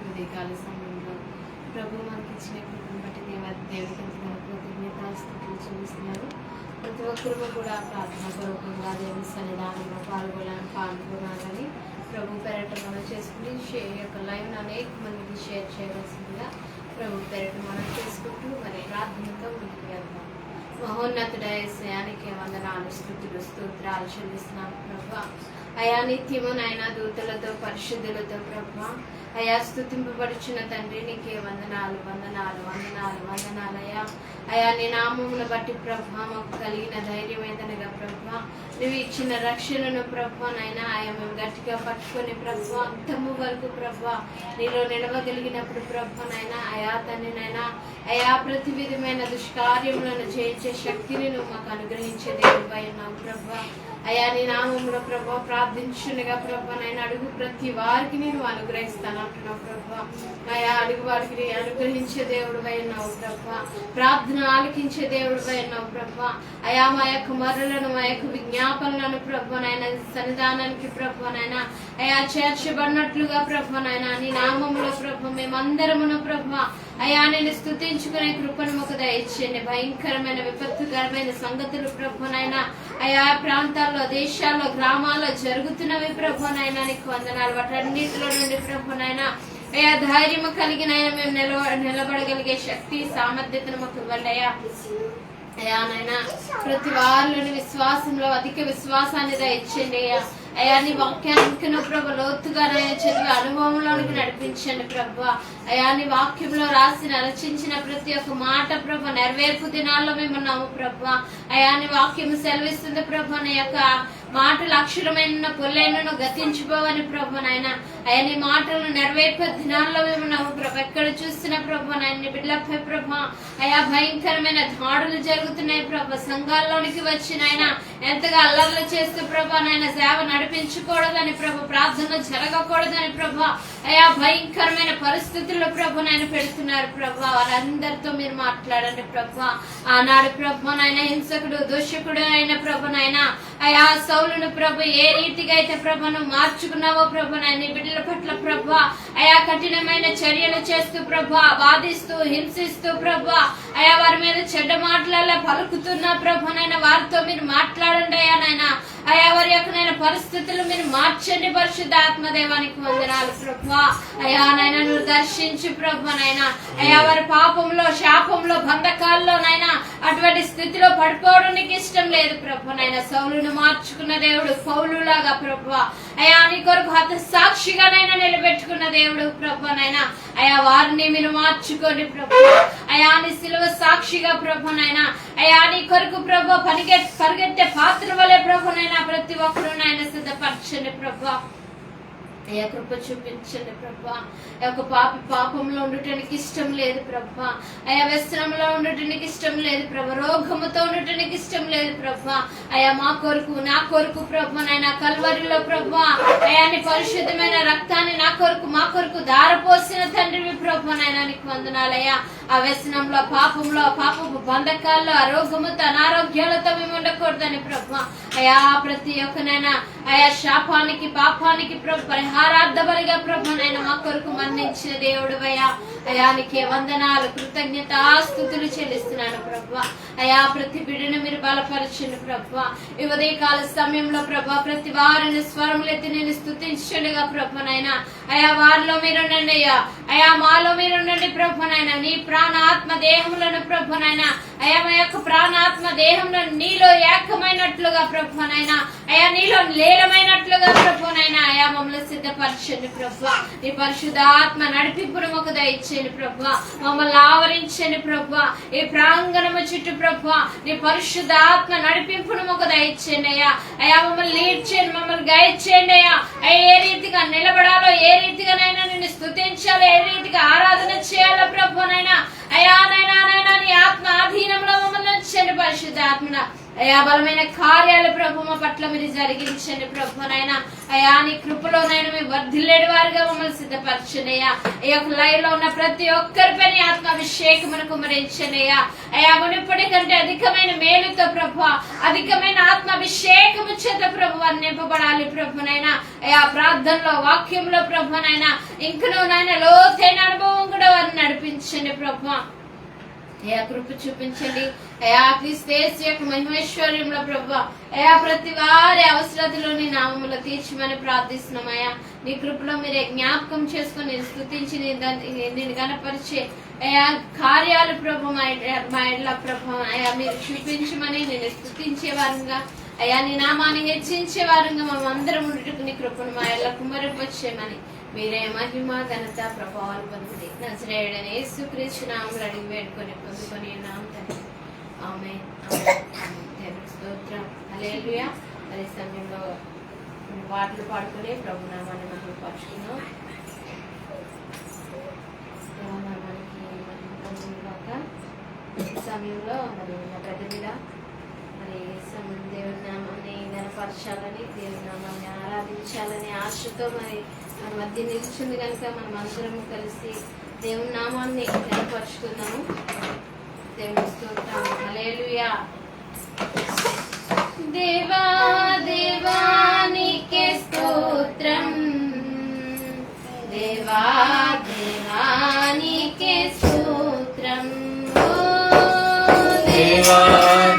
ఉదయకాల సమయంలో ప్రభు మనకి ఇచ్చిన కృపను బట్టి దేవుడికి ఎంతగానో కృతజ్ఞతాస్తుతులు చెల్లిస్తున్నారు. ప్రతి ఒక్కరు కూడా ప్రార్థన పూర్వకంగా దేవుని సన్నిధానంలో పాల్గొనాలని ప్రభు పేరట మనం చేసుకుని యొక్క లైవ్ అనేక మందికి షేర్ చేయవలసిందిగా ప్రభు పేరట మనం చేసుకుంటూ మరి ప్రార్థనతో ముందుకు వెళ్తాం. మహోన్నతుడయానికి వందనాలు, స్తుతులు, స్తోత్రాలు చెల్లిస్తున్నాం ప్రభా. అయా నిత్యము నాయన దూతలతో పరిశుద్ధులతో ప్రభా అయా స్తుతింపబడుచున్న తండ్రి నీకే వందనాలు వందనాలు వందనాలు వందనాలు అయా. అయా నీ నామమును బట్టి ప్రభా మాకు కలిగిన ధైర్యం ఏదనగా ప్రభా నువ్వు ఇచ్చిన రక్షణను ప్రభా నైనా ఆయా మేము గట్టిగా పట్టుకొని ప్రభా అంతము వరకు ప్రభా నీలో నిలవగలిగినప్పుడు ప్రభా నైనా అయా తండ్రినైనా అయా ప్రతి విధమైన దుష్కార్యములను జయించే శక్తిని నువ్వు మాకు అనుగ్రహించే దేవుడిపై ఉన్నావు ప్రభా. అయా నీ నామంలో ప్రభా ప్రార్థించునిగా ప్రభా నైనా అడుగు ప్రతి వారికి నేను అనుగ్రహిస్తాను అంటున్నావు ప్రభా. అయా అడుగు వారికి అనుగ్రహించే దేవుడిపై ఉన్నావు ప్రభా. ప్రార్థన ఆలకించే దేవుడిపై ఉన్నావు ప్రభా. అయా మా యొక్క మరులను మా యొక్క విజ్ఞాపనలను ప్రభా నైనా సన్నిధానానికి ప్రభా నైనా అయా చేర్చబడినట్లుగా ప్రభా నైనా నీ నామంలో ప్రభా మేమందరమును ప్రభా అయా నేను స్తుతించుకునే కృపను మాకు దయచేయండి. భయంకరమైన విపత్తుకరమైన సంగతులు ప్రభునైనా అయా ప్రాంతాల్లో దేశాల్లో గ్రామాల్లో జరుగుతున్నవి ప్రభునైనా నీకు వందనాలు. వాటన్నిటిలో నుండి ప్రభునైనా అయా ధైర్యము కలిగిన మేము నిలబడగలిగే శక్తి సామర్థ్యతను మాకు ఇవ్వండి అయ్యా. అయా నైనా ప్రతి వారిలోని విశ్వాసంలో అధిక విశ్వాసాన్ని దయచేయండి అయ్యా. అయా నీ వాక్యానికి ప్రభు లోతుగా చదివే అనుభవంలోనికి నడిపించండి ప్రభు. అయా నీ వాక్యంలో రాసి రచించిన ప్రతి ఒక్క మాట ప్రభు నెరవేర్పు దినాల్లో మేము ఉన్నాము ప్రభు. అయా నీ వాక్యం సెలవిస్తుంది ప్రభు నీ యొక్క మాటలు అక్షరమైన పొల్లైనను గతించిపోవని ప్రభు నాయన. అయా నీ మాటలను నెరవేర్పే దినాల్లో మేము ఉన్నాము ప్రభు. ఎక్కడ చూస్తున్న ప్రభు నాయన నీ బిడ్డలపై ప్రభు అయా భయంకరమైన దాడులు జరుగుతున్నాయి ప్రభు. సంఘాల్లోనికి వచ్చి నాయన ఎంతగా అల్లర్లు చేస్తూ ప్రభు నాయన సేవ నడిపించకూడదని ప్రభు, ప్రార్థన జరగకూడదని ప్రభు అయా భయంకరమైన పరిస్థితుల్లో ప్రభు నాయన పెడుతున్నారు ప్రభు. వాళ్ళందరితో మీరు మాట్లాడండి ప్రభు. ఆనాడు ప్రభు నాయన హింసకుడు దూషకుడు అయిన ప్రభు నాయన అయా సౌలును ప్రభు ఏ రీతిగా అయితే ప్రభును మార్చుకున్నావో ప్రభు నాయన బిడ్డల పట్ల ప్రభు అయా కఠినమైన చర్యలు చేస్తూ ప్రభు బాధిస్తూ హింసిస్తూ ప్రభు అయా వారి మీద చెడ్డ మాటలలో పలుకుతున్న ప్రభు నైనా వారితో మీరు మాట్లాడండి అయ్యా నాయన. అయా వారి యొక్క పరిస్థితులు మీరు మార్చండి పరిశుద్ధ ఆత్మదేవానికి వందనాలు ప్రభు. అయా నైనా నువ్వు దర్శించి ప్రభు నైనా అయా వారి పాపంలో శాపంలో బంధకాల్లో నైనా అటువంటి స్థితిలో పడిపోవడానికి ఇష్టం లేదు ప్రభు నైనా. సౌలును మార్చుకున్న దేవుడు పౌలులాగా ప్రభు అయా నీ కొరకు హత సాక్షిగానైనా నిలబెట్టుకున్న దేవుడు ప్రభు నైనా అయా వారిని మీరు మార్చుకోండి ప్రభు. అయా నీ సిలువ సాక్షిగా ప్రభు నైనా అయా నీ కొరకు ప్రభు పరిగెట్టే పాత్ర వలె ప్రభు నైనా ప్రతి ఒక్కరు నాయన సిద్ధపరచండి ప్రభు. అయ్యా కృప చూపించండి ప్రభా. ఒక పాపంలో ఉండటానికి ఇష్టం లేదు ప్రభా. అయా వ్యసనంలో ఉండటానికి ఇష్టం లేదు ప్రభా. రోగముతో ఉండటానికి ఇష్టం లేదు ప్రభా. అయా మా కొరకు నా కొరకు ప్రభా నాయన కల్వరిలో ప్రభా అయా నీ పరిశుద్ధమైన రక్తాన్ని నా కొరకు మా కొరకు దారపోసిన తండ్రివి ప్రభా నాయన నీకు వందనాలయ్యా. ఆ వ్యసనంలో పాపంలో పాపపు బంధకాల్లో ఆరోగ్యముతో అనారోగ్యాలతో మేము ఉండకూడదని ప్రభా అయా ప్రతి ఒక్కనైనా అయా శాపానికి పాపానికి ప్రభు పరిహారార్థబలిగా ప్రభు నైనా మా కొరకు మన్నించిన దేవుడు అయ్యా. అయా నీకే వందనాలు కృతజ్ఞతాస్తుతులు చెల్లిస్తున్నాను ప్రభు. అయా ప్రతి బిడ్డను మీరు బలపరచండి ప్రభు. ఈ ఉదయకాల సమయంలో ప్రభు ప్రతి వారిని స్వరములెత్తి నేను స్తుతించండిగా ప్రభు నైనా అయా వారిలో మీరుండండి అయ్యా. అయా మాలో మీరుండండి ప్రభు నైనా. నీ ప్రాణాత్మ దేహములను ప్రభు నైనా అయా మా యొక్క ప్రాణాత్మ దేహంలో నీలో ఏకమైనట్లుగా ప్రభు నైనా అయా నీలో లీలమైనట్లుగా ప్రభు నైనా అయా మమ్మల్ని సిద్ధపరచండి ప్రభు. నీ పరిశుద్ధ ఆత్మ నడిపింపును మాకు దయచేయండి ప్రభు. మమ్మల్ని ఆవరించండి ప్రభు. ఈ ప్రాంగణము చుట్టూ ప్రభు నీ పరిశుద్ధ ఆత్మ నడిపింపును మాకు దయచేయండి అయ్యా. అయా మమ్మల్ని లీడ్ చేయండి, మమ్మల్ని గైడ్ చేయండి అయ్యా. ఏ రీతిగా నిలబడాలో, ఏ రీతిగానైనా నిన్ను స్తుతించాలో, ఏ రీతిగా ఆరాధన చేయాలో ప్రభు నైనా అయా నైనా నీ ఆత్మ ఆధీనంలో మమ్మల్ని ఉంచండి పరిశుద్ధ ఆత్మన. అయా బలమైన కార్యాలు ప్రభు మా పట్ల మీరు జరిగించండి ప్రభునైనా. అయా నీ కృపలోనైనా మేము వర్ధిల్లేడు వారుగా మమ్మల్ని సిద్ధపరచండి అయ్యా. ఈ యొక్క లైవ్ లో ఉన్న ప్రతి ఒక్కరిపై నీ ఆత్మాభిషేకమును కుమ్మరించండి అయ్యా. అయా మునిపటి కంటే అధికమైన మేలుతో ప్రభు, అధికమైన ఆత్మాభిషేకము చేత ప్రభు నింపబడాలి ప్రభునైనా. అయా ప్రార్థనలో, వాక్యంలో ప్రభునైనా ఇంకనూ నాయన లోతైన అనుభవం కూడా వారిని నడిపించండి ప్రభు. అయా కృప చూపించండి అయా. క్రీస్తు యేసు యొక్క మహిమేశ్వర్యంలో ప్రభు అయా ప్రతి వారి అవసరతలో నీ నామములో తీర్చమని ప్రార్థిస్తున్నామయ్యా. నీ కృపలో మీరే జ్ఞాపకం చేసుకుని నేను స్తుతించి నేను గణపరిచే అయా కార్యాలు ప్రభు మా ఇళ్ళ ప్రభు అయా మీరు చూపించమని నేను స్తుతించే వారంగా అయా నీ నామాన్ని హెచ్చించే వారంగా మేమందరం ఉండుటకు నీ కృపను మా ఇళ్ళ కుమ్మరింపచేయమని మీరే మహిమ ఘనత ప్రభావాలు పొంది నజరేయుడైన యేసుక్రీస్తు నామములో అడిగి వేడుకొని పొందుకొని ఉన్నాము తండ్రి. ఆమేన్. దేవునికి స్తోత్రం. హల్లెలూయా. అదే సమయంలో పాటలు పాడుకుని ప్రభు నామాన్ని మహిమపరుచుకున్నాం. నామానికి మహిమపరుచుగాక. ఈ సమయంలో మరి నా పెద్ద మీద మరి దేవుని నామాన్ని గణపరచాలని, దేవుని నామాన్ని ఆరాధించాలని ఆశతో మరి మన మధ్య నిలిచింది కనుక మనం అందరం కలిసి దేవుని నామాన్ని గణపరుచుకుందాము. దేవుని స్తోత్రం. హల్లెలూయా. దేవా దేవా నీకే స్తోత్రం, దేవా దేవా నీకే స్తోత్రం, దేవా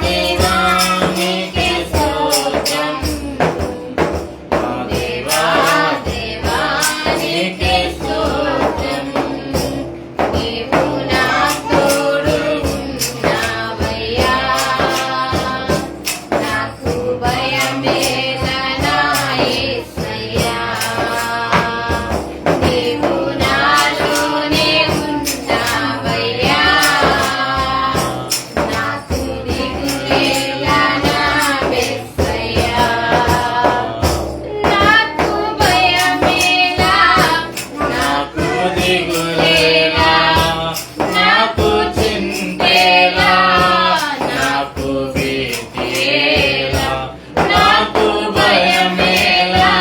దేవా నీకే స్తోత్రం, దేవా దేవా నీకే స్తోత్రం. నీవు నా తోడు ఉన్నావయ్యా, నాకు భయమేలా యేసయ్యా. నీవు నాలోనే ఉన్నావయ్యా, నాకు దిగులేలా నా మెస్సయ్యా. నాకు భయమేలా, నాకు దిగులేలా, నాకు చింతేలా, నాకు భీతియేలా. నాకు భయమేలా,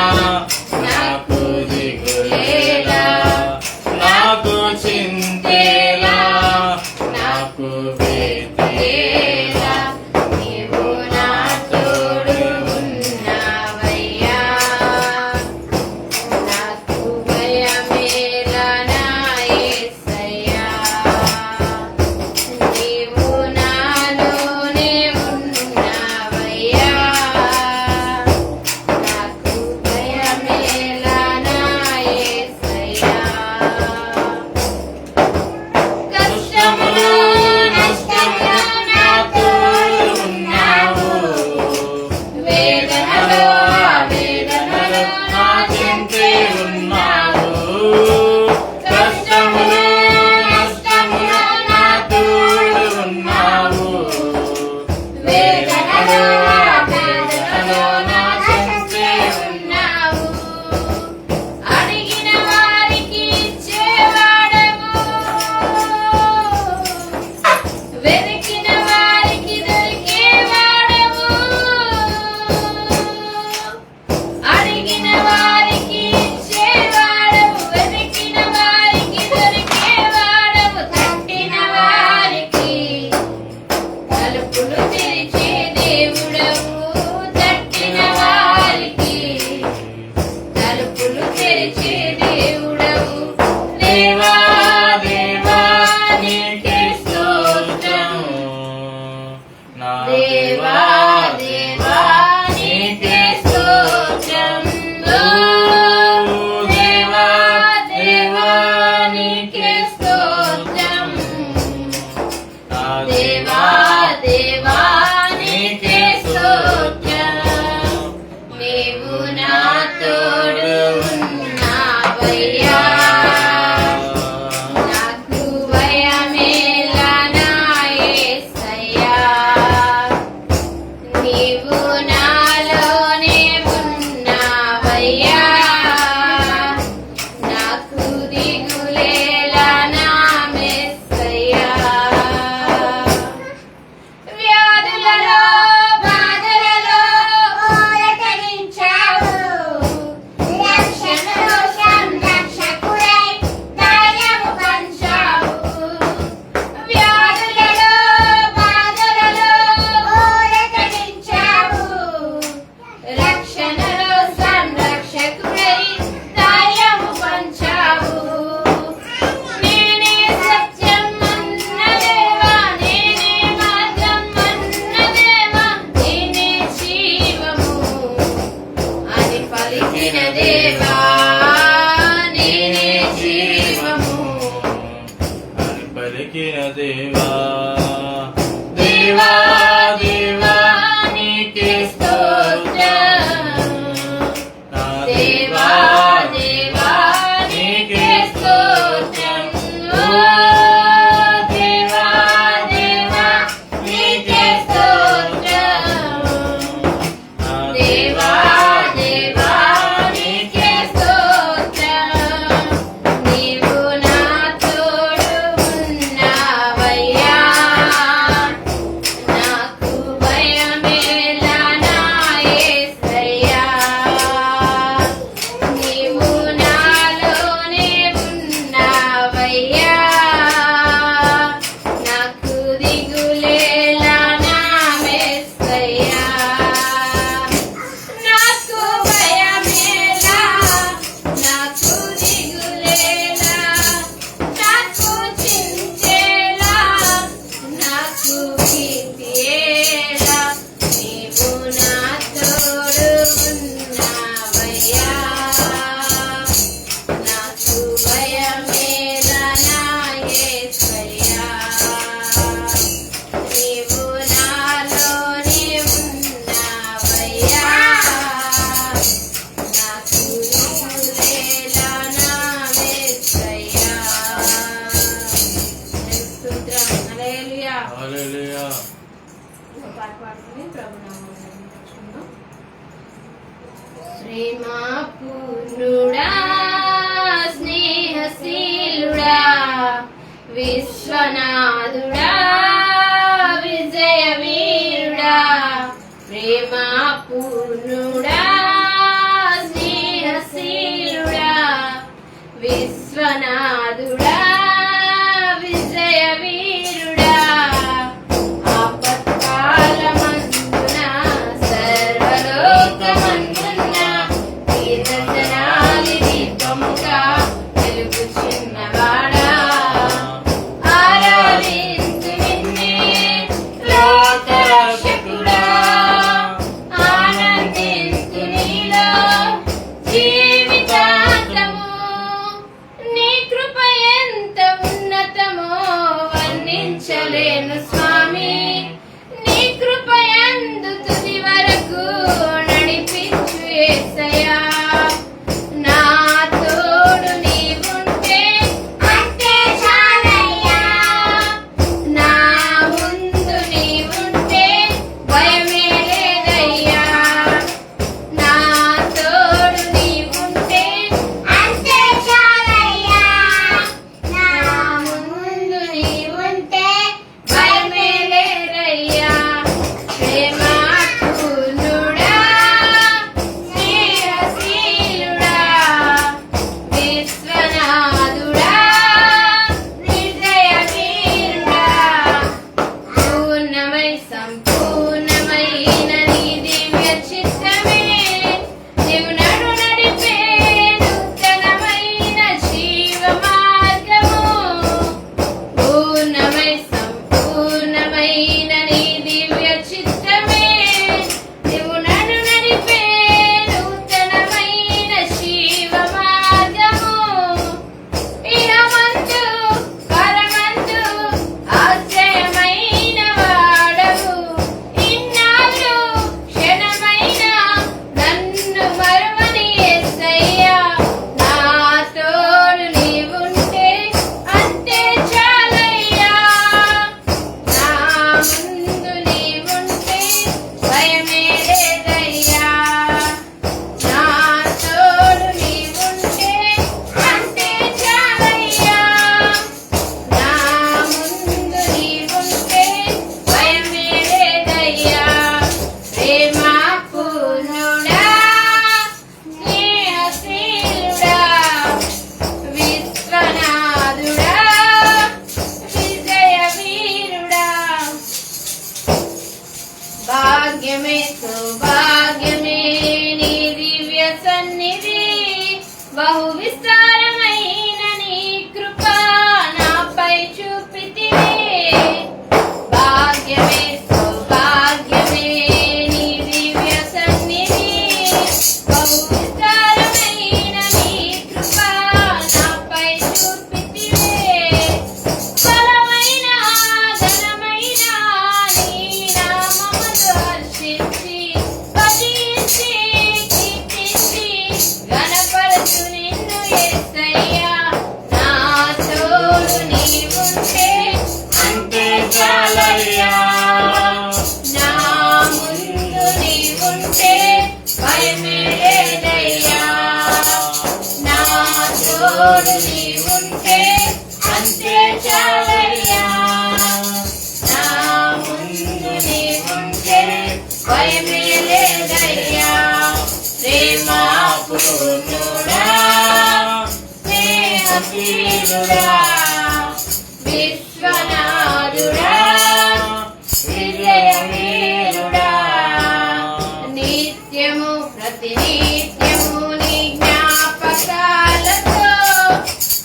నాకు దిగులేలా, నాకు చింతేలా, నాకు భీతియేలా. నీవు నా తోడు ఉన్నావయ్యా, నాకు భయమేలా నా యేసయ్యా. నీవు నాలోనే ఉన్నావయ్యా, నాకు భయమేలా నా యేసయ్యా. కష్టములో నష్టములో నా తోడు ఉన్నావు, వేదనలో వేదనలో నా చెంతే ఉన్నావు. కష్టములో నష్టములో నా తోడు ఉన్నావు, వేదనలో వేదనలో నా చెంతే ఉన్నావు. అడిగిన వారికి ఇచ్చేవాడవు, వెతికిన వారికి దొరికేవాడవు. అడిగిన వారికి ఇచ్చేవాడవు, వెతికిన వారికి దొరికేవాడవు. తట్టిన వారికి తలుపులు తెరిచే దేవుడవు, తట్టిన వారికి తలుపులు తెరిచే దేవుడవు. దేవా దేవా నీకే స్తోత్రం, దేవా దేవా నీకే స్తోత్రం, దేవా దేవా నీకే స్తోత్రం, దేవా దేవా నీకే స్తోత్రం. నీవు నా తోడు ఉన్నావయ్యా, నాకు భయమేలా నా యేసయ్యా. నీవు నాలోనే ఉన్నావయ్యా, నాకు దిగులేలా నా మెస్సయ్యా. వ్యాధులలో పలికిన దేవా నేనే జీవము అని పలికిన దేవా దేవా దేవా నీకే స్తోత్రం నా దేవా దేవా నీకే స్తోత్రం ఓ దేవా దేవా నీకే స్తోత్రం నా దేవా దేవా నీకే స్తోత్రం నీవు నా తోడు ఉన్నావయ్యా నాకు భయమేలా నా యేసయ్యా నీవు నాలోనే ఉన్నావయ్యా నాకు దిగులేలా నా యేసయ్యా నాకు భయమేలా నాకు దిగులేలా నాకు చింతేలా నాకు భీతియేలా నీవు నా తోడు ఉన్నావయ్యా నాకు భయమేలా నా యేసయ్యా నీవు నాలోనే ఉన్నావయ్యా నాకు దిగులేలా నా యేసయ్యా స్తోత్రం హల్లెలూయా హల్లెలూయా ఒక పాట పాడుకుని ప్రభునామాన్ని నమ్ముకుందాం. ప్రేమా పూర్ణుడా స్నేహశీలుడా విశ్వనాథుడా విజయ వీరుడా ప్రేమా పూర్ణుడా స్నేహశీలుడా విశ్వనాథుడా విజయ వీరుడా ఆపత్కాలమందున సర్వలోకమందున కీర్తనాలి దీపముగా వెలుగు చిన్నవాడా ఆరాధించు నిన్నే లోకరక్షకుడా ఆనందించు నీలో జీవితాంతము నీ కృప ఎంత ఉన్నతమో వర్ణించలేను స్వామి నీ కృప యందు తుది వరకు నడిపించు యేసయ్యా నా తోడు నీవుంటే అంతే చాలయ్యా నా ముందు నీవుంటే భయమే లేదయ్యా నా తోడు నీవుంటే అంతే చాలయ్యా నా ముందు నీవుంటే భయమే లేదయ్యా ప్రేమా పూర్ణుడా స్నేహశీలుడా విశ్వనాథుడా విజయ వీరుడా పూర్ణమై సంపూర్ణమైన నీ దివ్య చిత్తమే నీవు నడు నడిపే నూతనమైన జీవ మార్గము పూర్ణమై సంపూర్ణమైన నీ దివ్య చిత్తమే నీవు నడు నడిపే నూతనమైన జీవ మార్గము ఇహమందు పరమందు ఆశ్రయమైన వాడవు ఇన్నాళ్ళు క్షణమైన నన్ను మరువని యేసయ్యా నా తోడు నీవుంటే అంతే చాలయ్యా నా ముందు నీవుంటే భయమే లేదయ్యా నా తోడు నీవుంటే అంతే చాలయ్యా నా ముందు నీవుంటే భయమే లేదయ్యా ప్రేమా పూర్ణుడా స్నేహశీలుడా విశ్వనాథుడా విజయ వీరుడా భాగ్యమే సౌభాగ్యమే నీ దివ్య సన్నిధి బహు విస్తారమైన నీ కృప నాపై చూపితివే భాగ్యమే సౌభాగ్యమే నీ దివ్య సన్నిధి బహు విస్తారమైన తోడు నీవుంటే అంతే చాలయ్యా. నా ముందు నీవుంటే భయమే లేదయ్యా. ప్రేమాపూర్ణుడా, స్నేహశీలుడా, విశ్వనాథుడా, విజయవీరుడా, నిత్యము ప్రతినిత్యము నీ జ్ఞాపకాలతో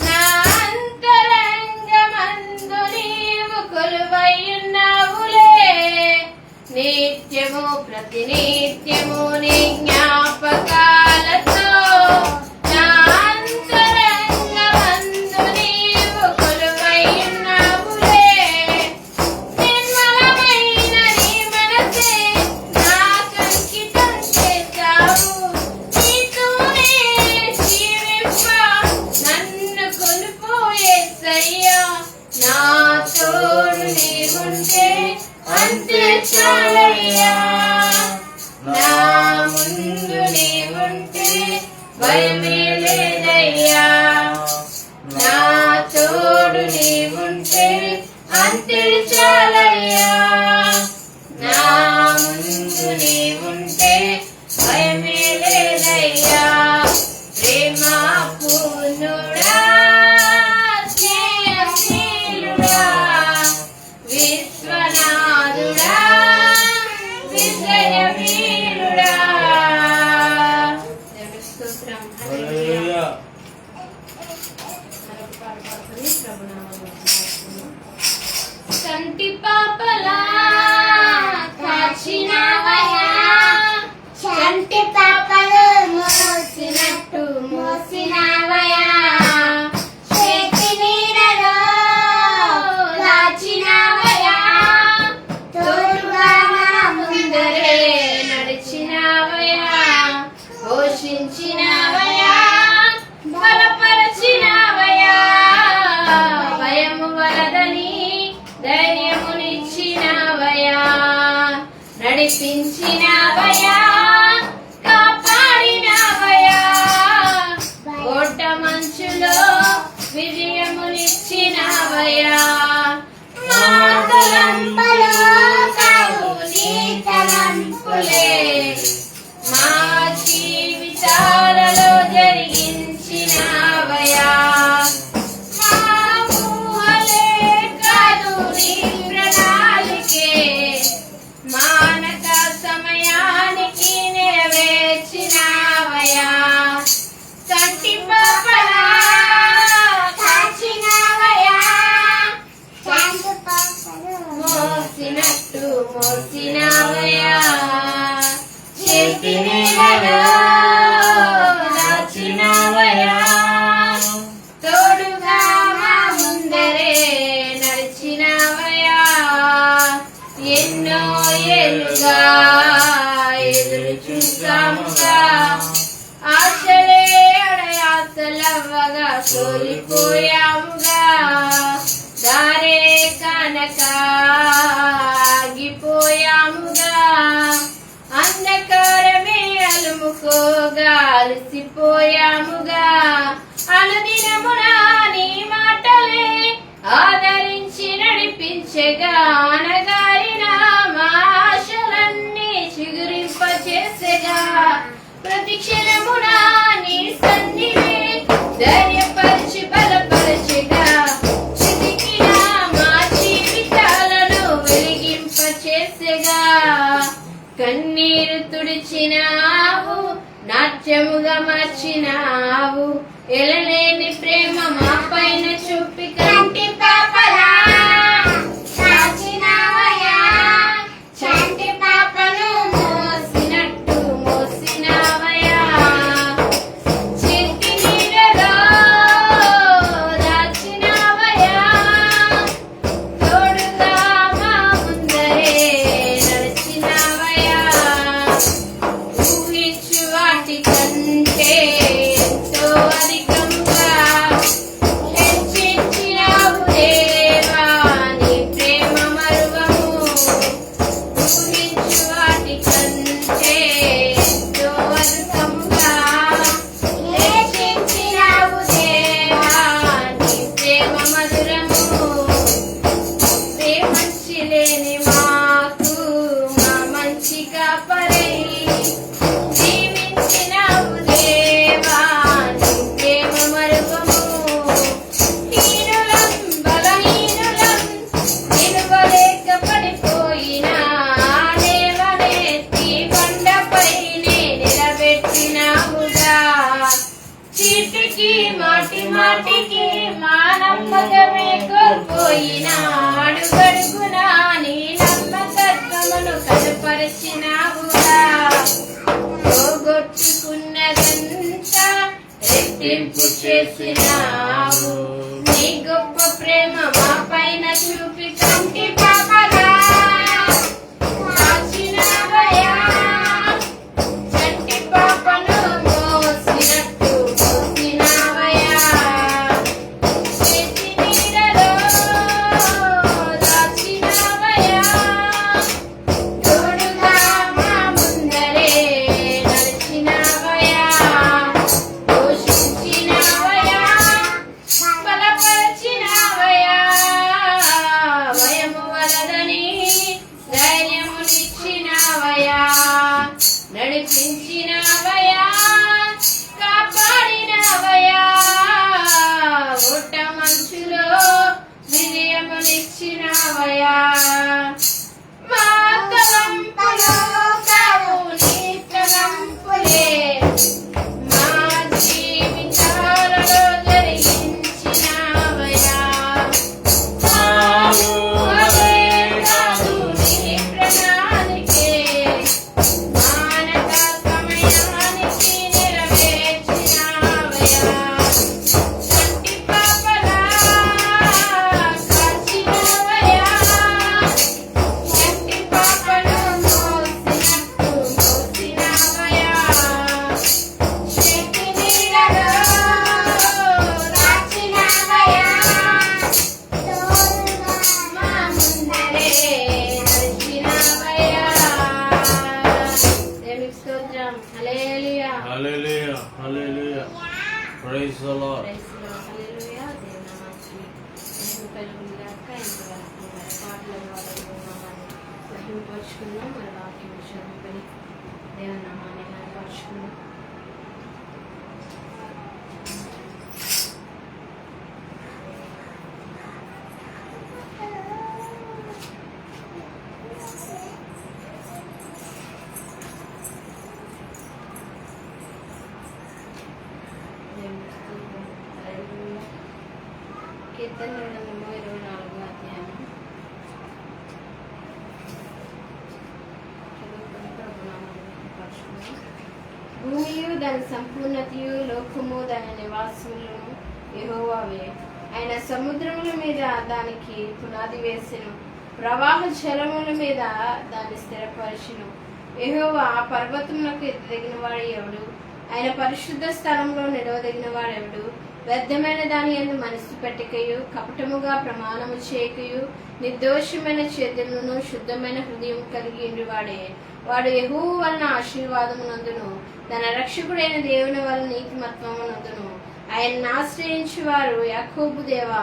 నా అంతరంగమందు నీవు కొలువైయున్నావులే. నిత్యము ప్రతినిత్యము నీ జ్ఞాపకాలతో నా అంతరంగమందు నీవు కొలువైయున్నావులే. నిర్మలమైన నీ మనసే నాకంకితం చేశావు. నీతోనే జీవింప నన్ను కొలుపు యేసయ్యా. నా తోడు నీవుంటే అంతే చాలయ్యా. నా ముందు నీవుంటే భయమే లేదయ్యా. నా తోడు నీవుంటే అంతే చాలయ్యా. నా ముందు నీవుంటే భయమే లేదయ్యా. ప్రేమాపూర్ణుడా, స్నేహశీలుడా, విశ్వనాథుడా, విజయవీరుడా. దేవుని స్తోత్రం. హల్లెలూయా. మరొక పాట పాడుకొని ప్రభునామమును స్తుతిస్తున్నాం. కంటి పాపలా కాచినవయ్యా. కంటి పాపలు మోసినట్టు మోసినవయ్యా. చేతి నీడలో దాచినవయ్యా. తోడుగా నా ముందరే నడిచినవయ్యా. పోషించినవయ్యా, బలపరచినవయ్యా. భయము వలదని ధైర్యమునిచ్చినవయ్యా. నడిపించినవయ్యా, కాపాడినవయ్యా. కోట మంచులో విజయమునిచ్చినవయ్యా. మా తలంపులు కావు నీ తలంపులే. మా జీవితాలలో జరిగించినవయ్యా. మా ఊహలే కాదు నీ ప్రణాళికే. మానక సమయానికి నెరవేర్చినవయ్యా. కంటి పాపలా కాచినవయ్యా. మోసినట్టు మోసినవయ్యా. చేతి నీడలో దాచినవయ్యా. తోడుగా మా ముందరే నడిచినవయ్యా. ఎన్నో ఏళ్ళుగా ఎదురు చూసాముగా. ఆశలే అడయాసలవ్వగా సోలిపోయాముగా. దారే కనక ఆగిపోయాముగా. అంధకారమే అలుముకోగా అలసిపోయాముగా. అనుదినమున నీ మాటలే ఆదరించి నడిపించగా. అనగారిన మా ఆశలన్నీ చిగురింపచేసెగా. ప్రతి క్షణమున నీ సన్నిధి ధైర్యపరిచి బలపరచెగా. చితికిన మా జీవితాలను వెలిగింపచేసెగా. కన్నీరు తుడిచినావు, నాట్యముగా మార్చినావు. ఎలలేని ప్రేమ మా పైన చూపి కంటి పాపలా కాచినవయ్యా. చంటి పాపను మోసినట్టు మోసినవయ్యా. చేతి నీడలో దాచినవయ్యా. తోడుగా మా ముందరే నడిచినవయ్యా. ఊహించు వాటి కంటే ఎంతో అధికంగా హెచ్చించినావు చీటికి మాటి మాటికి మా నమ్మకమే కోల్పోయినా అడుగడుగునా నీ నమ్మకత్వమును కనపరిచినావుగా. పోగొట్టుకున్నదంతా రెట్టింపు చేసినావు. నీ గొప్ప ప్రేమ మా పైన చూపి కంటి పాపలా కాచినావయ్యా. చంటి పాపను మోసినట్టు మోసినావయ్యా. చేతి నీడలో దాచినావయ్యా. తోడుగా మా ముందరే నడిచినావయ్యా. పోషించినావయ్యా. బలపరిచినావయ్యా. భయము వలదని ధైర్యమునిచ్చినావయ్యా. నడిపించినావయ్యా. కాపాడినావయ్యా. ఓట మంచులో విజయమునిచ్చినావయ్యా. మా తలంపులో కావు నీ తలంపులే మా జీవితాలలో జరిగించినావయ్యా. అదే కాదు నీ ప్రణాళికే మానవ సమయానికి నెరవేర్చినావయ్యా. చంటి పాపలా కాచినావయ్యా. చంటి పాపను మోసినట్టు మోసినావయ్యా. చేతి నీడలో దాచినావయ్యా. మా ముందరే నడిచినావయ్యా. దేవునికి స్తోత్రం. Hallelujah. Hallelujah. Hallelujah. Praise the Lord. Praise the Lord. Hallelujah. దేవుని నామానికి మహిమ కలుగును గాక. ఇంతవరకు మరి పాటల ద్వారా దేవుని నామాన్ని మహిమపరుచుకుందాం. మరి వాక్యం చదువుకొని దేవుని నామాన్ని మహిమపరుచుకుందాం. దేవునికి స్తోత్రం. హల్లెలూయా. కీర్తన 224 అధ్యాయం చదువుకొని ప్రభునామాన్ని మహిమపరుచుకుందాం. భూమియు దాని సంపూర్ణతయు లోకము దాని నివాసములను యెహోవావే. ఆయన సముద్రముల మీద దానికి పునాది వేసెను. ప్రవాహ జలముల మీద దాన్ని స్థిరపరచును. యెహోవా పర్వతములకు ఎత్తదగిన వాడు ఎవడు? ఆయన పరిశుద్ధ స్థలంలో నిలవదగిన వాడెవడు? వ్యర్థమైన దాని యందు మనసు పెట్టకయు కపటముగా ప్రమాణము చేయకయు నిర్దోషమైన చేతులను శుద్ధమైన హృదయం కలిగి ఉండువాడే. వాడు యెహోవా వలన ఆశీర్వాదమునందును తన రక్షకుడైన దేవుని వలన నీతిమత్వమునందును. ఆయన్ని ఆశ్రయించు వారు యాకోబు దేవా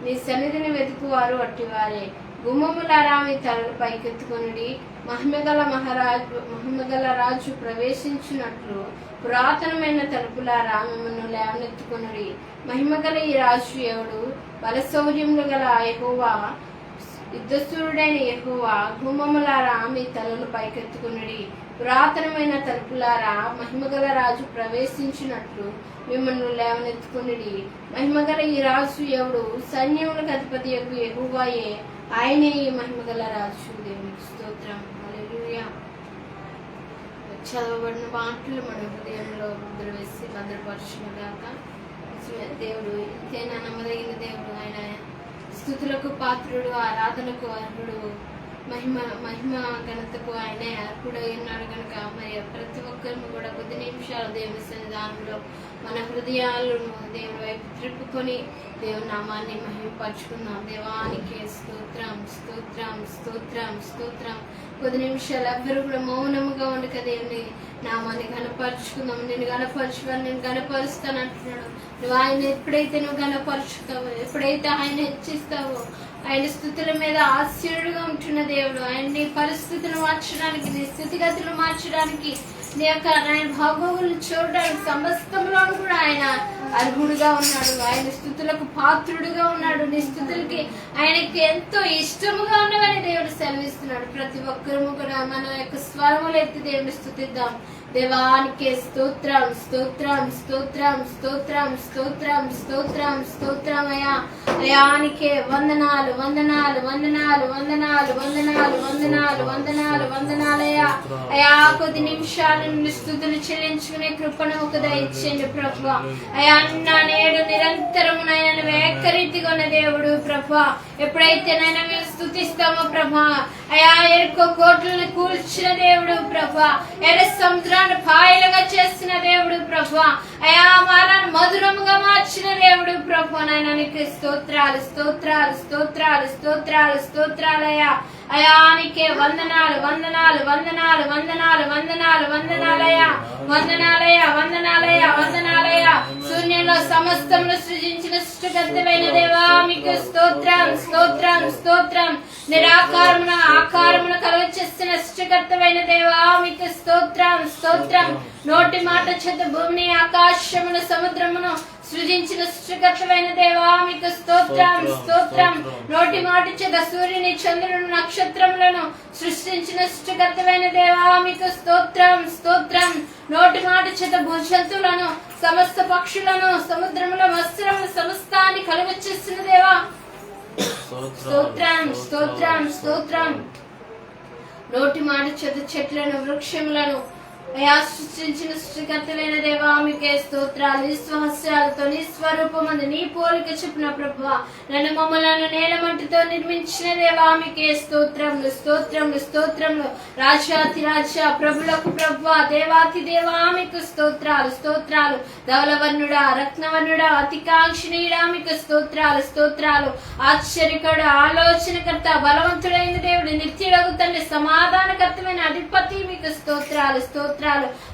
నీ సన్నిధిని వెతుకువారు అట్టివారే. గుమ్మములారా మీ తలలు పైకెత్తుకొనుడి. మహిమగల రాజు ప్రవేశించినట్లు పురాతనమైన తలుపులారా మిమ్మల్ని లేవనెత్తుకొనుడి. మహిమగల ఈ రాజు ఎవడు? బలశౌర్యములు గల యెహోవా, యుద్ధశూరుడైన యెహోవా. గుమ్మములారా మీ తలలు పైకెత్తుకొనుడి. పురాతనమైన తలుపులారా మహిమగల రాజు ప్రవేశించినట్లు మిమ్మల్ని లేవనెత్తుకొనుడి. మహిమగల ఈ రాజు ఎవడు? సైన్యములకు అధిపతి యొక్క యెహోవాయే. ఆయనే ఈ మహిమగల రాజు. దేవునికి స్తోత్రం. హల్లెలూయా. చదవబడిన మాటలు మన హృదయంలో ముద్ర వేసి భద్రపరచుగాక. దేవుడు ఇంతేనా నమ్మదగిన దేవుడు. ఆయన స్తుతులకు పాత్రుడు, ఆరాధనకు అర్హుడు, మహిమ ఘనతకు ఆయనే అర్హుడై ఉన్నాడు కనుక మరి ప్రతి ఒక్కరిని కూడా కొద్ది నిమిషాలు దేవుని సన్నిధానంలో మన హృదయాలను దేవుని వైపు త్రిప్పుకొని దేవుని నామాన్ని మహిమపరుచుకుందాం. దేవానికి స్తోత్రం స్తోత్రం స్తోత్రం స్తోత్రం. కొద్ది నిమిషాలు ఎవ్వరు కూడా మౌనముగా ఉండక దేవుని నామాన్ని గణపరుచుకుందాం. నేను గణపరచుకొని నేను గణపరుస్తాను అంటున్నాడు. నువ్వు ఆయన ఎప్పుడైతే నువ్వు గణపరుచుతావో, ఎప్పుడైతే ఆయన హెచ్చిస్తావో, ఆయన స్థుతుల మీద ఆశ్చర్యుడుగా ఉంటున్న దేవుడు. ఆయన నీ పరిస్థితులు మార్చడానికి, నీ స్థితిగతులు మార్చడానికి, నీ యొక్క ఆయన భాగోగులను చూడడానికి సమస్తంలో కూడా ఆయన అర్హుడుగా ఉన్నాడు. ఆయన స్థుతులకు పాత్రుడుగా ఉన్నాడు. నీ స్థుతులకి ఆయనకి ఎంతో ఇష్టముగా ఉన్నవని దేవుడు సెలవిస్తున్నాడు. ప్రతి ఒక్కరము కూడా మన యొక్క స్వరములు ఎత్తి దేవుని స్థుతిద్దాం. దేవానికి స్తోత్రం స్తోత్రం స్తోత్రం స్తోత్రం స్తోత్రం స్తోత్రం స్తోత్రం అయ్యా. అయానికే వందనాలు వందనాలు వందనాలు వందనాలు వందనాలు వందనాలు వందనాలు వందనాలయ్యా. అయా కొద్ది నిమిషాల నుండి స్తుతులు చెల్లించుకునే కృపను ఒక దయచేయండి ప్రభువా. అయా అన్న నేడు నిరంతరము నైనా ఏకరీతిగా ఉన్న దేవుడు ప్రభువా. ఎప్పుడైతే నైనా మేము స్తుతిస్తామో ప్రభా, అయా ఎరుకో కోట్లను కూల్చిన దేవుడు ప్రభా, ఎర్ర సముద్రాన్ని పాయలుగా చేసిన దేవుడు ప్రభా, అయా మారాన్ని మధురముగా మార్చిన దేవుడు ప్రభా. నాయన నీకు స్తోత్రాలు స్తోత్రాలు స్తోత్రాలు స్తోత్రాలు స్తోత్రాలయ్యా. అయానికే వందనాలు వందనాలు వందనాలు వందనాలు వందనాలు వందనాలయ్యా వందనాలయ్యా వందనాలయ్యా వందనాలయ్యా. శూన్యంలో సమస్తమును సృజించిన సృష్టికర్తమైన దేవా మీకు స్తోత్రం స్తోత్రం స్తోత్రం. నిరాకారమున ఆకారమును కలుగచేస్తున్న సృష్టికర్తమైన దేవా మీకు స్తోత్రం స్తోత్రం. నోటి మాట చేత భూమిని ఆకాశమును సముద్రమును సృజించిన సృష్టికర్తమైన దేవా మీకు స్తోత్రం స్తోత్రం. నోటి మాట చేత సూర్యుని చంద్రుని నక్షత్రములను సృష్టించిన సృష్టికర్తమైన దేవా మీకు స్తోత్రం స్తోత్రం. నోటి మాట చేత భూజంతువులను సమస్త పక్షులను సముద్రముల మత్స్యముల సమస్తాన్ని కలుగచేసిన దేవా స్తోత్రం స్తోత్రం స్తోత్రం. నోటి మాట చేత చెట్లను వృక్షములను అయా సృష్టించిన సృష్టికర్తమైన దేవా మీకే స్తోత్రాలు. నిస్వహస్యాలతో నిస్వరూపమందు నీ పోలిక చెప్పిన ప్రభువా, నన్ను మమ్మలను నేలమంటితో నిర్మించిన దేవా మీకే స్తోత్రములు స్తోత్రములు స్తోత్రములు. రాజాతి రాజా ప్రభులకు ప్రభువా దేవాతి దేవా మీకు స్తోత్రాలు స్తోత్రాలు. ధవలవర్ణుడా రత్నవర్ణుడా అతికాంక్షణీయుడా మీకు స్తోత్రాలు స్తోత్రాలు. ఆశ్చర్యకరుడు ఆలోచనకర్త బలవంతుడైన దేవుడు నిత్యుడగు తండ్రి సమాధానకర్తమైన అధిపతి మీకు స్తోత్రాలు స్తోత్రాలు.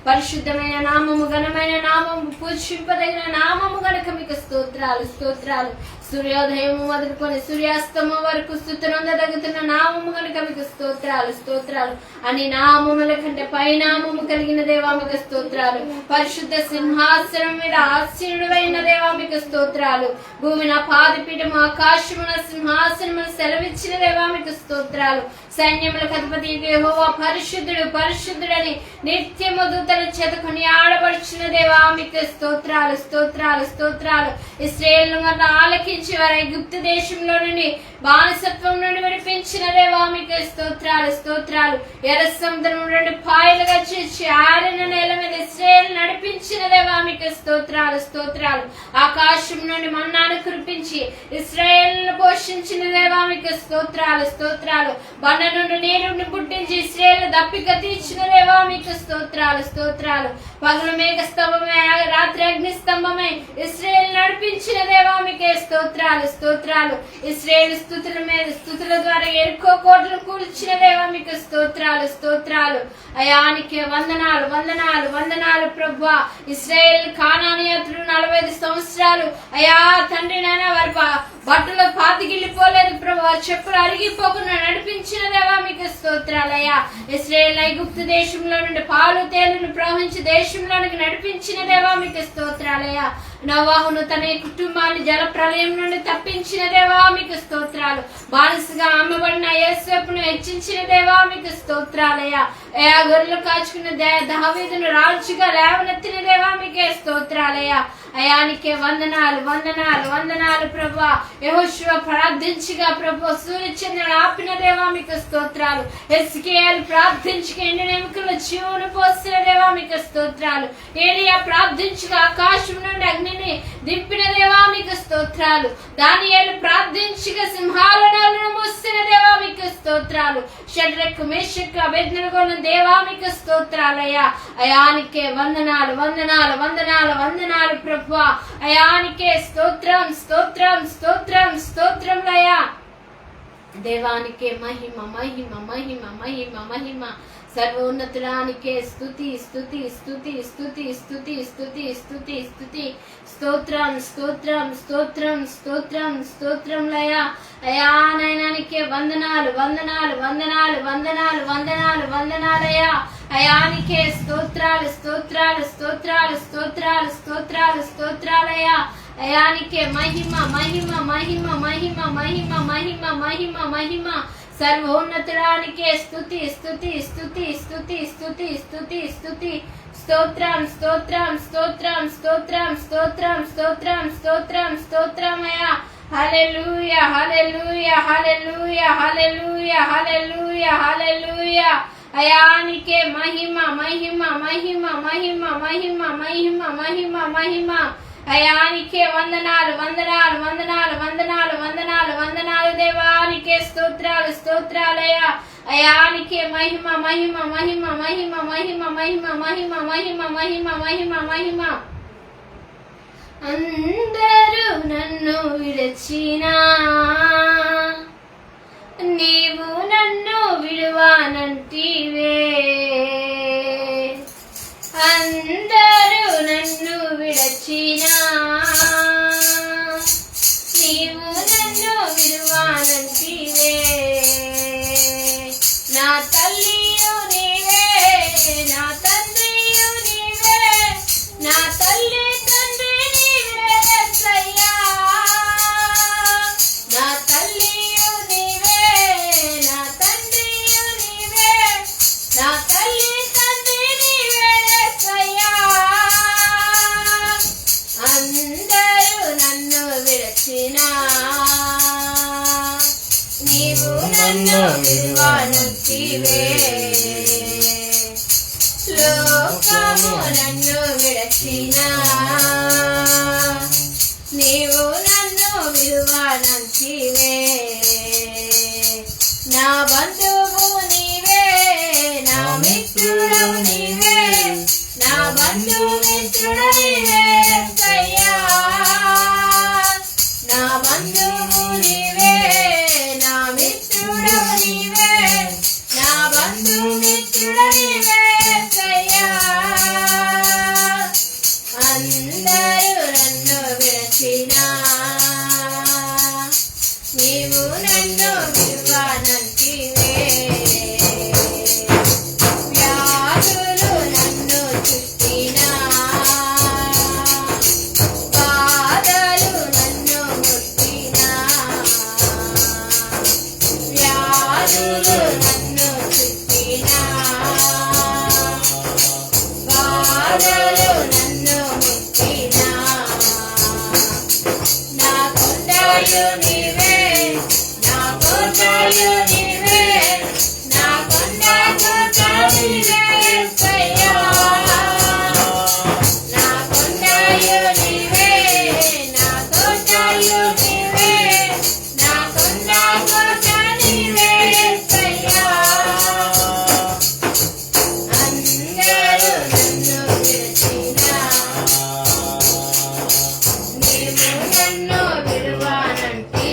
పరిశుద్ధమైన నామము ఘనమైన నామము పూజింపదగిన నామము గనుక మీకు స్తోత్రాలు స్తోత్రాలు. సూర్యోదయము మొదలుకొని సూర్యాస్తమం వరకు స్తుతినొందదగుతున్న నామము గనుక మీకు స్తోత్రాలు స్తోత్రాలు. అని నామముల కంటే పైనామము కలిగిన దేవా మీకు స్తోత్రాలు. పరిశుద్ధ సింహాసనం మీద ఆసీనుడైన దేవా మీకు స్తోత్రాలు. భూమిన పాదపీఠము ఆకాశమున సింహాసనమును సెలవిచ్చిన దేవా మీకు స్తోత్రాలు. సైన్యములకు అధిపతి యెహోవా పరిశుద్ధుడు పరిశుద్ధుడని నిత్యము దూతల చేత కొనియాడబడుచున్న దేవా మీకు స్తోత్రాలు స్తోత్రాలు స్తోత్రాలు. ఇశ్రాయేలును ఆలకించి వారు ఐగుప్తు దేశంలో నుండి బానిసత్వం నుండి విడిపించిన దేవా మీకు స్తోత్రాలు స్తోత్రాలు. ఎర్ర సముద్రం నుండి పాయలుగా చేసి ఆరిన నేల మీద ఇశ్రాయేలు నడిపించిన దేవా మీకు స్తోత్రాలు స్తోత్రాలు. ఆకాశం నుండి మన్నాను కురిపించి ఇశ్రాయేలును పోషించిన దేవా మీకు స్తోత్రాలు స్తోత్రాలు. బండ నుండి నీరుని పుట్టించి ఇశ్రాయేలు దప్పిక తీర్చిన దేవా మీకు స్తోత్రాలు స్తోత్రాలు. పగలు మేఘ స్తంభమే రాత్రి అగ్ని స్తంభమే ఇశ్రాయేలు నడిపించిన దేవా మీకే స్తోత్రాలు స్తోత్రాలు. ఇశ్రాయేలు స్తుతుల మీద స్తుతుల ద్వారా ఎరుకో కోటలు కూల్చిన దేవా మీకు స్తోత్రాలు స్తోత్రాలు. అయానికి వందనాలు వందనాలు వందనాలు ప్రభువా. ఇశ్రాయేలు కానానీయులు 45 సంవత్సరాలు అయా తండ్రి నాయన వారి బట్టలు పాతిగిల్లిపోలేదు ప్రభు, చెప్పులు అరిగిపోకుండా నడిపించిన దేవా మీకు స్తోత్రాలయ్యా. ఇశ్రాయేలు ఐగుప్తు దేశంలో నుండి పాలు తేలును ప్రవహించి దేశంలోనికి నడిపించిన దేవా మీకు స్తోత్రాలయ్యా. నోవాహును తన కుటుంబాన్ని జల ప్రళయం నుండి తప్పించిన దేవా మీకు స్తోత్రాలు. బానిసగా అమ్మబడిన యేసేపును హెచ్చించిన దేవా మీకు స్తోత్రాలయ్యా. అయా గొర్రెలు కాచుకున్న దావీదును రాజుగా లేవనెత్తిన దేవా మీకే స్తోత్రాలయ్యా. అయానికే వందనాలు వందనాలు వందనాలు ప్రభా. యెహోషువ ప్రార్థించగా ప్రభు సూర్యచంద్రుడు ఆపిన దేవా మీకు స్తోత్రాలు. హెజ్కేలు ప్రార్థించగా ఎండిన ఎముకల్లో జీవమును పోసిన దేవా మీకు స్తోత్రాలు. ఏలియా ప్రార్థించగా ఆకాశం నుండి అగ్నిని దింపిన దేవా మీకు స్తోత్రాలు. దానియేలు ప్రార్థించగా సింహాలను మూసిన దేవా మీకు స్తోత్రాలు. షడ్రకు మేషకు అబేద్నెగోను దేవా మీకు స్తోత్రాలయ్యా. అయానికే వందనాలు వందనాలు వందనాలు వందనాలు ప్రభువా. అయానికే స్తోత్రం స్తోత్రం స్తోత్రం స్తోత్రములయ్యా. దేవానికే మహిమ మహిమ మహిమ మహిమ మహిమ. సర్వోన్నతుడానికే స్తుతి స్తుతి స్తుతి స్తుతి స్తుతి స్తుతి స్తుతి స్తుతి. స్తోత్రం స్తోత్రం స్తోత్రం స్తోత్రం స్తోత్రములయ్యా. అయా నయనానికే వందనాలు వందనాలు వందనాలు వందనాలు వందనాలు వందనాలయ్యా. అయానికే స్తోత్రాలు స్తోత్రాలు స్తోత్రాలు స్తోత్రాలు స్తోత్రాలు స్తోత్రాలయ్యా. అయానికే మహిమ మహిమ మహిమ మహిమ మహిమ మహిమ మహిమ మహిమ. సర్వోన్నతుడానికే స్తుతి స్తుతి స్తుతి స్తుతి స్తుతి స్తుతి స్తుతి. స్తోత్రం స్తోత్రం స్తోత్రం స్తోత్రం స్తోత్రం స్తోత్రం స్తోత్రం స్తోత్రమయ్యా. హల్లెలూయా హల్లెలూయా హల్లెలూయా హల్లెలూయా హల్లెలూయా హల్లెలూయా. అయానికే మహిమ మహిమ మహిమ మహిమ మహిమ మహిమ మహిమ మహిమ. అయానికే వందనాలు వందనాలు వందనాలు వందనాలు వందనాలు వందనాలు దేవానికే స్తోత్రాలు స్తోత్రాలయ్యా. అయానికే మహిమ మహిమ మహిమ మహిమ మహిమ మహిమ మహిమ మహిమ మహిమ మహిమ మహిమ. అందరూ నన్ను విడచినా నీవు నన్ను విడువానంటివే. అందరూ నన్ను విడచినా నీవు నన్ను విడువానంటివే. నా తల్లియు నీవే నా తండ్రియు నీవే నా తల్లి తండ్రి నీవే యేసయ్యా. నా తల్లియు నీవే నా తండ్రియు నీవే నా తల్లి తండ్రి నీవే యేసయ్యా. అందరూ నన్ను విడచినా నీవు నన్ను విడువానంటివే. లోకము నన్ను విడచినా నీవు నన్ను విడువానంటివే. నా బంధువు నీవే నా మిత్రుడవు నీవే నా బంధుమిత్రుడు నీవే యేసయ్యా. నా బంధువు నీవే నా మిత్రుడవు నీవే నా బంధుమిత్రుడు నీవే యేసయ్యా. అందరూ నన్ను విడచినా నీవు నన్ను విడువానంటివే. వ్యాధులు నన్ను చుట్టినా బాధలు నన్ను ముట్టినా వ్యాధులు నన్ను చుట్టినా బాధలు నన్ను ముట్టినా. నా కొండయు నీవే నా కోటయు నీవే నా కొండ కోట నీవే యేసయ్యా. నా కొండయు నీవే నా కోటయు నీవే నా కొండ కోట నీవే యేసయ్యా. అందరూ నన్ను విడచినా నీవు నన్ను విడువానంటివే.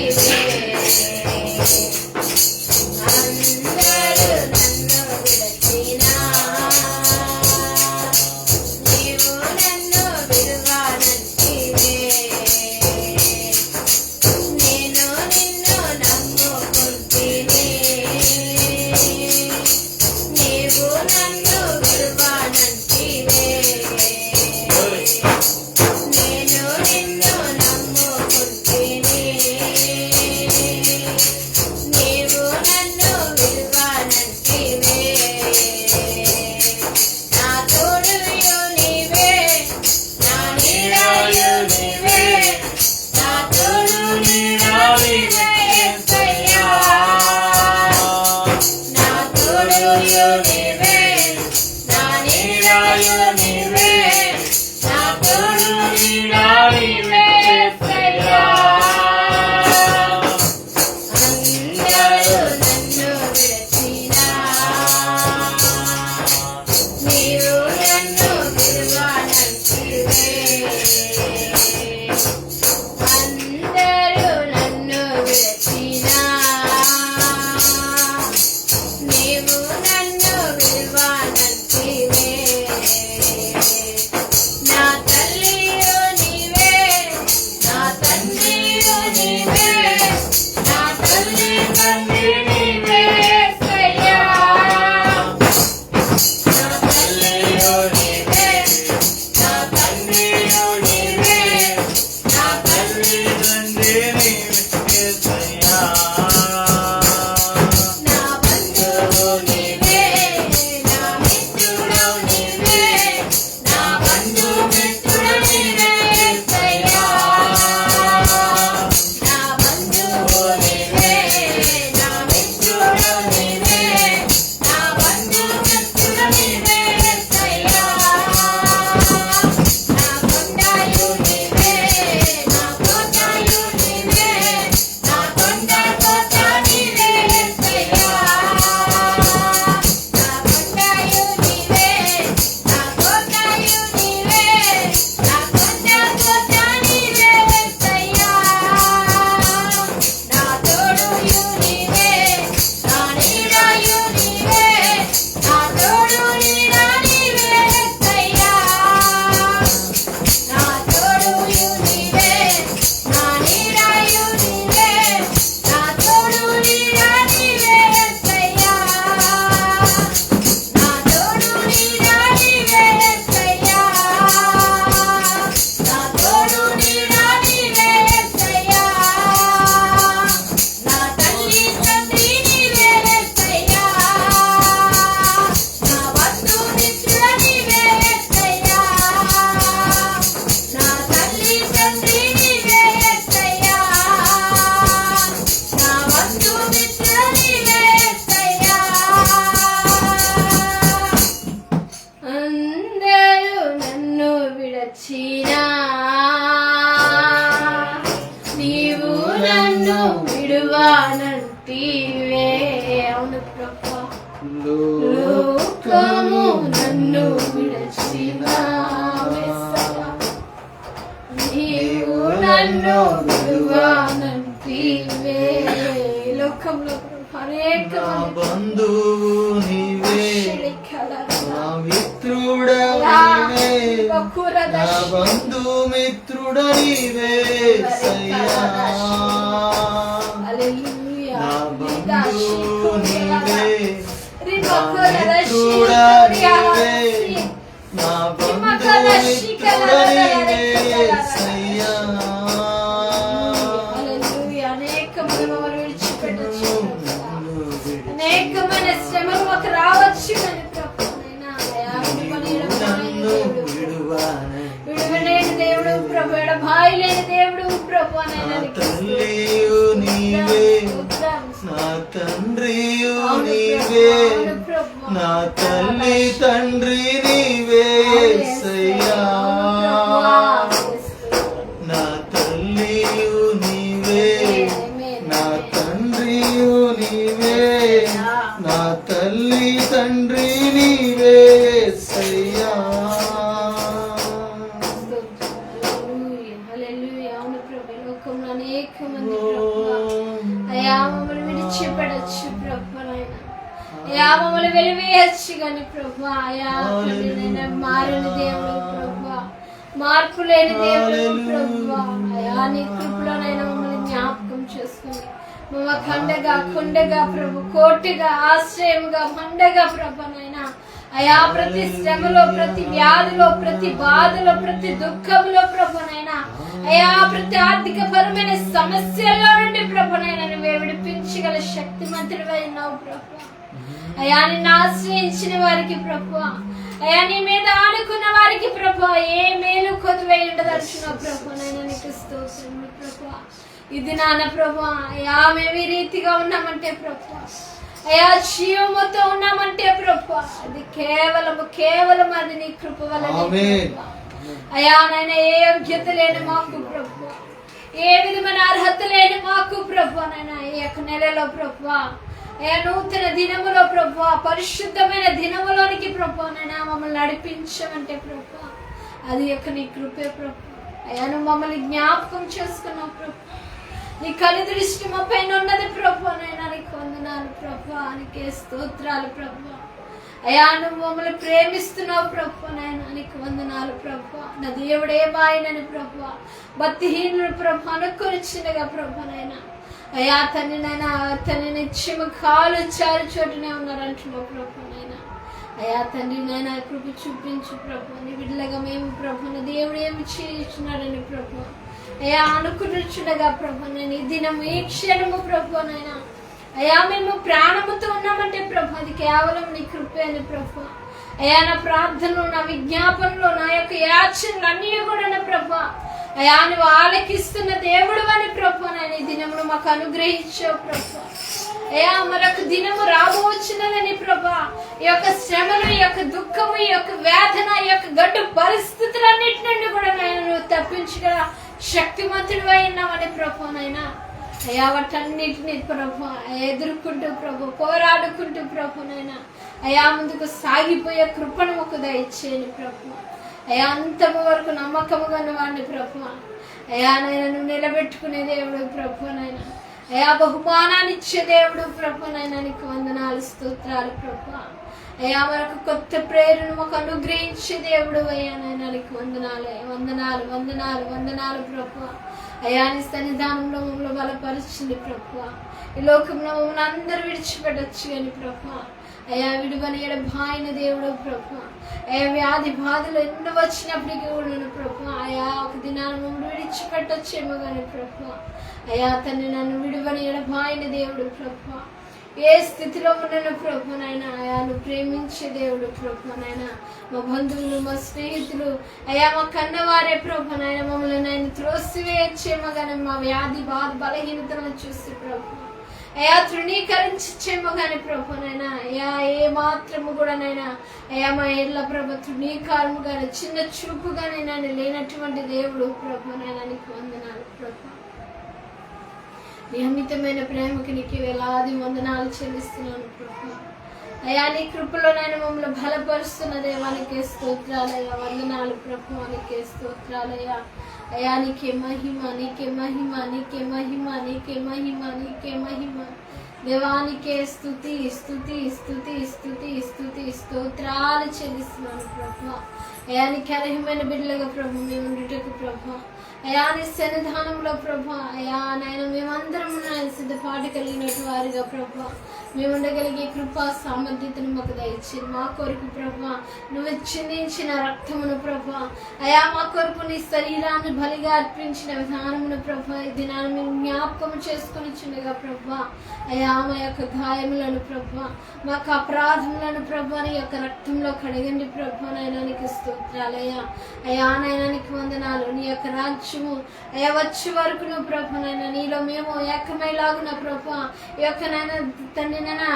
విడువానంటివే. అవును ప్రభా, లోకము నన్ను విడచిన నీవు నన్ను విడువానంటివే. లోకంలో అనేక బంధువు నీవే, నా మిత్రుడవు నీవే, నా బంధుమిత్రుడ నీవే సయ్యా. నా బంధువు నీవే, నా మిత్రుడ నీవే, నా బంధుమిత్రుడ నీవే సయ్యా. అనేకమైన శ్రమలు మాకు రావచ్చు కానీ విడువలేని దేవుడు ప్రభు, ఎడబాయి లేని దేవుడు ప్రభు. తల్లియు నీవే, నా తండ్రియు నీవే, నా తల్లి తండ్రి నీవే సయ్యా. నా తల్లియు నీవే, నా తండ్రియు నీవే, నా తల్లి తండ్రి నీవే సయ్యా. అనేక మంది ప్రభు అయా మమ్మల్ని విడిచిపెట్టచ్చు ప్రభు, అయా మమ్మల్ని వెలివేయచ్చు కానీ ప్రభు అయా మారని దేవుడు ప్రభు, మార్పు లేని దేవుడు ప్రభు. అయా నీ కృపలోనైనా మమ్మల్ని జ్ఞాపకం చేసుకుని మమ్మ కొండగా ప్రభు, కోటగా, ఆశ్రయముగా, మండగా ప్రభునైనా అయా ప్రతి శ్రమలో, ప్రతి వ్యాధిలో, ప్రతి బాధలో, ప్రతి దుఃఖంలో ప్రభునైనా అయా ప్రతి ఆర్థిక పరమైన సమస్యల్లో నుండి ప్రభునైనా నువ్వే విడిపించగల శక్తిమంతుడివై ఉన్నావు ప్రభు. అయా నిన్ను ఆశ్రయించిన వారికి ప్రభు, అయా నీ మీద ఆనుకున్న వారికి ప్రభు ఏ మేలు కొదువై ఉండదలుచున్నావు ప్రభునైనా నీకు స్తోత్రములు ప్రభు. ఇది నాన్న ప్రభు అయా మేము ఈ రీతిగా ఉన్నామంటే ప్రభు, అయా జీవముతో ఉన్నామంటే ప్రభు అది కేవలం అది నీ కృప వలన. అయా నాయన ఏ యోగ్యత లేని మాకు ప్రభు, ఏ విధమైన అర్హత లేని మాకు ప్రభు నాయన ఈ యొక్క నెలలో ప్రభు, అయా నూతన దినములో ప్రభు, పరిశుద్ధమైన దినములోనికి ప్రభు నాయన మమ్మల్ని నడిపించమంటే ప్రభు అది యొక్క నీ కృపే ప్రభు. అయా నువ్వు మమ్మల్ని జ్ఞాపకం చేసుకున్నావు ప్రభు, నీ కను దృష్టి మా పైన ఉన్నది ప్రభు నైనా నీకు వందనాలు ప్రభు, నీకే స్తోత్రాలు ప్రభు. అయా నువ్వు మమ్మల్ని ప్రేమిస్తున్నావు ప్రభు నైనా నీకు వందనాలు ప్రభు. నా దేవుడే బాయనని ప్రభు, భక్తిహీనులు ప్రభు అనుకొనిచ్చినగా ప్రభు నైనా అయా తన్ని నిత్యము కాలు చారు చోటునే ఉన్నారంటున్నావు ప్రభు నైనా. అయా తండ్రి నైనా కృప చూపించు ప్రభు, నీ బిడ్డలుగా మేము ప్రభు నా దేవుడు ఏమి చేయించున్నాడని ప్రభు అయా అనుకుంటున్నగా ప్రభు నేను ఈ దినము ఈ క్షణము ప్రభు నైనా అయా మేము ప్రాణముతో ఉన్నామంటే ప్రభు అది కేవలం నీ కృపే అని ప్రభు. అయా నా ప్రార్థనలో, నా విజ్ఞాపనలో, నా యొక్క యాచనలు అన్నీ కూడా నా ప్రభు అయా నువ్వు ఆలకిస్తున్న దేవుడు అని ప్రభు నేను ఈ దినమును మాకు అనుగ్రహించావు ప్రభు. అయా మరొక దినము రాబోచున్నదని ప్రభా, ఈ యొక్క శ్రమలు, ఈ యొక్క దుఃఖము, ఈ యొక్క వేదన, ఈ యొక్క గడ్డు పరిస్థితులన్నిటి నుండి కూడా నేను నువ్వు తప్పించగల శక్తిమంతుడు అయినామని ప్రభు నైనా అయా వాటన్నిటిని ప్రభు ఎదుర్కొంటూ ప్రభు పోరాడుకుంటూ ప్రభునైనా అయా ముందుకు సాగిపోయే కృపను మాకు దయచేయండి ప్రభు. అయా అంతము వరకు నమ్మకముగా వాడిని ప్రభు అయా నైనా నువ్వు నిలబెట్టుకునే దేవుడు ప్రభునైనా అయా బహుమానాన్ని ఇచ్చే దేవుడు ప్రభునైనా నీకు వందనాలు స్తోత్రాలు ప్రభు. అయా మనకు కొత్త ప్రేరణ మాకు అనుగ్రహించే దేవుడు అయ్యా నైనా నీకు వందనాలు వందనాలు వందనాలు వందనాలు ప్రభు. అయా నీ సన్నిధానంలో మమ్మల్ని బలపరిచింది ప్రభు. ఈ లోకంలో మమ్మల్ని అందరూ విడిచిపెట్టచ్చు కానీ ప్రభు అయా విడువని ఎడబాయిన దేవుడు ప్రభు. అయా వ్యాధి బాధలు ఎన్నో వచ్చినప్పటికీ కూడా ప్రభు అయా ఒక దినాన్ని మమ్మల్ని విడిచిపెట్టచ్చేమో కానీ ప్రభు అయా తన్ని నన్ను విడువని ఎడబాయిన దేవుడు ప్రభు. ఏ స్థితిలో ఉన్నాను ప్రభునైనా అయా నువ్వు ప్రేమించే దేవుడు ప్రభునైనా. మా బంధువులు, మా స్నేహితులు అయా మా కన్నవారే ప్రభునైనా మమ్మల్ని నేను త్రోసివేయచ్చేమో కానీ మా వ్యాధి బాధ బలహీనతలను చూసి ప్రభు అయా తృణీకరించేమో కానీ ప్రభునైనా అయా ఏ మాత్రము కూడా నైనా అయా మా ఏళ్ళ ప్రభు తృణీకారము కానీ చిన్న చూపు కానీ నేను లేనటువంటి దేవుడు ప్రభునైనా నీకు వందనాలు ప్రభు. నీ అమితమైన ప్రేమకి నీకు వేలాది వందనాలు చెల్లిస్తున్నాను ప్రభు. అయ్యా నీ కృపలో నేను మమ్మల్ని బలపరుస్తున్న దేవానికి స్తోత్రాలయ్యా, వందనాలు ప్రభు, నీకే స్తోత్రాలయ్యా. అయ్యా నీకే మహిమ, నీకే మహిమ, నీకే మహిమ, నీకే మహిమ, నీకే మహిమ. దేవానికే స్తుతి స్తుతి స్తుతి స్తుతి స్తుతి స్తోత్రాలు చెల్లిస్తున్నాను ప్రభు. అయ్యా నీకు అర్హమైన బిడ్డలుగా ప్రభు మేము ఉండుటకు ప్రభు. అయ్యా నీ సన్నిధానంలో ప్రభు, అయ్యా నాయన మేమందరం సిద్ధపాటు కలిగినట్టు వారిగా ప్రభు మేము ఉండగలిగే కృపా సామర్థ్యతను మాకు దయచేసి మా కొరకు ప్రభు నువ్వు చిందించిన రక్తమును ప్రభు, అయా మా కొరకు నీ శరీరాన్ని బలిగా అర్పించిన విధానమును ప్రభు ఈ దినాన్ని మేము జ్ఞాపకం చేసుకుని చిన్నగా ప్రభు. అయా మా యొక్క గాయములను ప్రభు, మా యొక్క అపరాధములను ప్రభు నీ యొక్క రక్తంలో కడగండి ప్రభు. నయనానికి స్తోత్రాలయ్యా. అయా నయనానికి వందనాలు. నీ యొక్క రాజ్యము అయా వచ్చే వరకు నువ్వు ప్రభు నైనా నీలో మేము ఏకమైలాగున ప్రభు ఈ యొక్క నైనా తండ్రి నైనా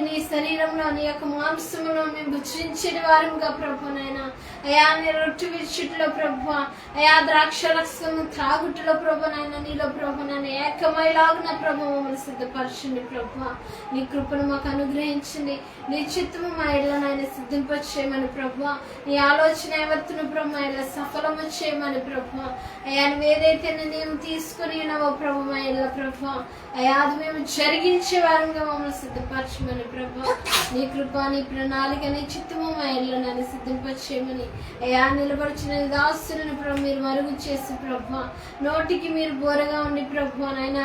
నీ శరీరంలో నీ యొక్క మాంసములో మేము భుజించేటి వారముగా ప్రభు నైనా అయా నీ రొట్టె విచ్చుట్లో ప్రభు, అయా ద్రాక్ష రసము త్రాగుట్టులో ప్రభు నైనా నీలో ప్రభు నైనా ఏకమైలాగున ప్రభు మమ్మల్ని సిద్ధపరచండి ప్రభు. నీ కృపను మాకు అనుగ్రహించండి. నీ చిత్తము మా ఇళ్ళనైనా సిద్ధింపచేయమని ప్రభు. నీ ఆలోచన ఎవరిని ప్రభు మా ఇళ్ళ సఫలము చేయమని ప్రభు. అయా నువ్వు ఏదైతే నేను తీసుకుని ఉన్నావో ప్రభు మా ఇళ్ళ ప్రభు, అయా అది మేము జరిగించే వారంగా మమ్మల్ని సిద్ధపరచమని ప్రభు. నీ కృప, నీ ప్రణాళిక, నీ చిత్తము మా ఇళ్ళనైనా సిద్ధింపచేయమని అయా నిలబడిచిన దాసులను ప్రభు మీరు మరుగు చేసి ప్రభు నోటికి మీరు బోరగా ఉండి ప్రభు నాయన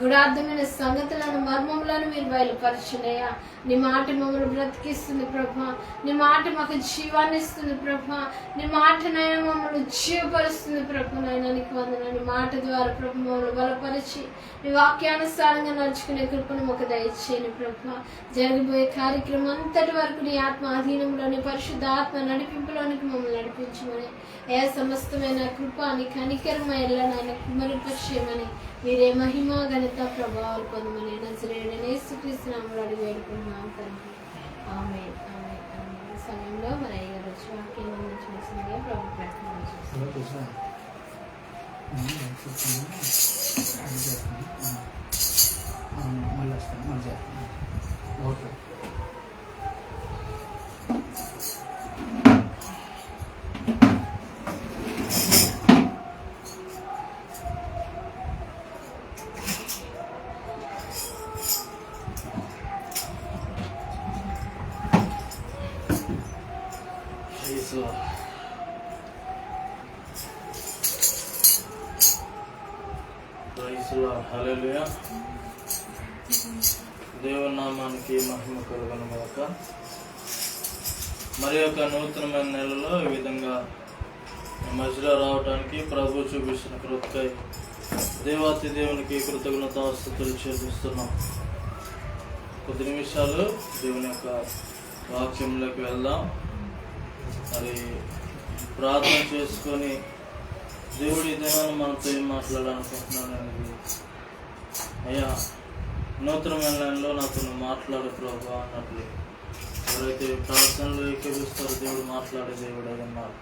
గుడార్థమైన సంగతులను మర్మములను మీరు బయలుపరచునయ్యా. నీ మాట మమ్మల్ని బ్రతికిస్తుంది ప్రభా. నీ మాట మాకు జీవాన్ని ఇస్తుంది ప్రభా. నీ మాటనైనా మమ్మల్ని జీవపరుస్తుంది ప్రభు. నైనా నీకు వందనాలు. నీ మాట ద్వారా ప్రభు మమ్మల్ని బలపరిచి నీ వాక్యానుసారంగా నడుచుకునే కృపను మాకు దయచేయని ప్రభా. జరగబోయే కార్యక్రమం అంతటి వరకు నీ ఆత్మ అధీనంలోని పరిశుద్ధ ఆత్మ నడిపింపులోనికి మమ్మల్ని నడిపించమని ఏ సమస్తమైన కృప నీ కనికరమ ఎల్లనైనా కుమరింపచేయమని మీరే మహిమ ఘనత ప్రభావాలు పొందమని నజరేయుడైన యేసుక్రీస్తు నామములో అడిగి వేడుకుంటున్నాం తండ్రి. ఆమేన్. ఆమేన్. ఆమేన్. ఈ సమయంలో మన అయ్యగారు వచ్చి వాక్యం అందించవలసిందిగా ప్రభు ప్రార్థన చేస్తున్నాం. హల్లెలూయా. దేవుని నామానికి మహిమ కలుగును గాక. మరి యొక్క నూతనమైన నెలలో ఈ విధంగా మధ్యలో రావడానికి ప్రభు చూపిస్తున్న కృపకై దేవాతి దేవునికి కృతజ్ఞతాస్తుతులు చెల్లిస్తున్నాం. కొద్ది నిమిషాలు దేవుని యొక్క వాక్యంలోకి వెళ్దాం. మరి ప్రార్థన చేసుకొని దేవుడి దినాన్ని మనతో ఏం మాట్లాడాలనుకుంటున్నాను అనేది అయ్యా నూతనమైన నెలలో నాతో మాట్లాడే ప్రభు అన్నట్లు ఎవరైతే ప్రార్థనలు ఏకీపిస్తారో దేవుడు మాట్లాడే దేవుడు అన్నారు.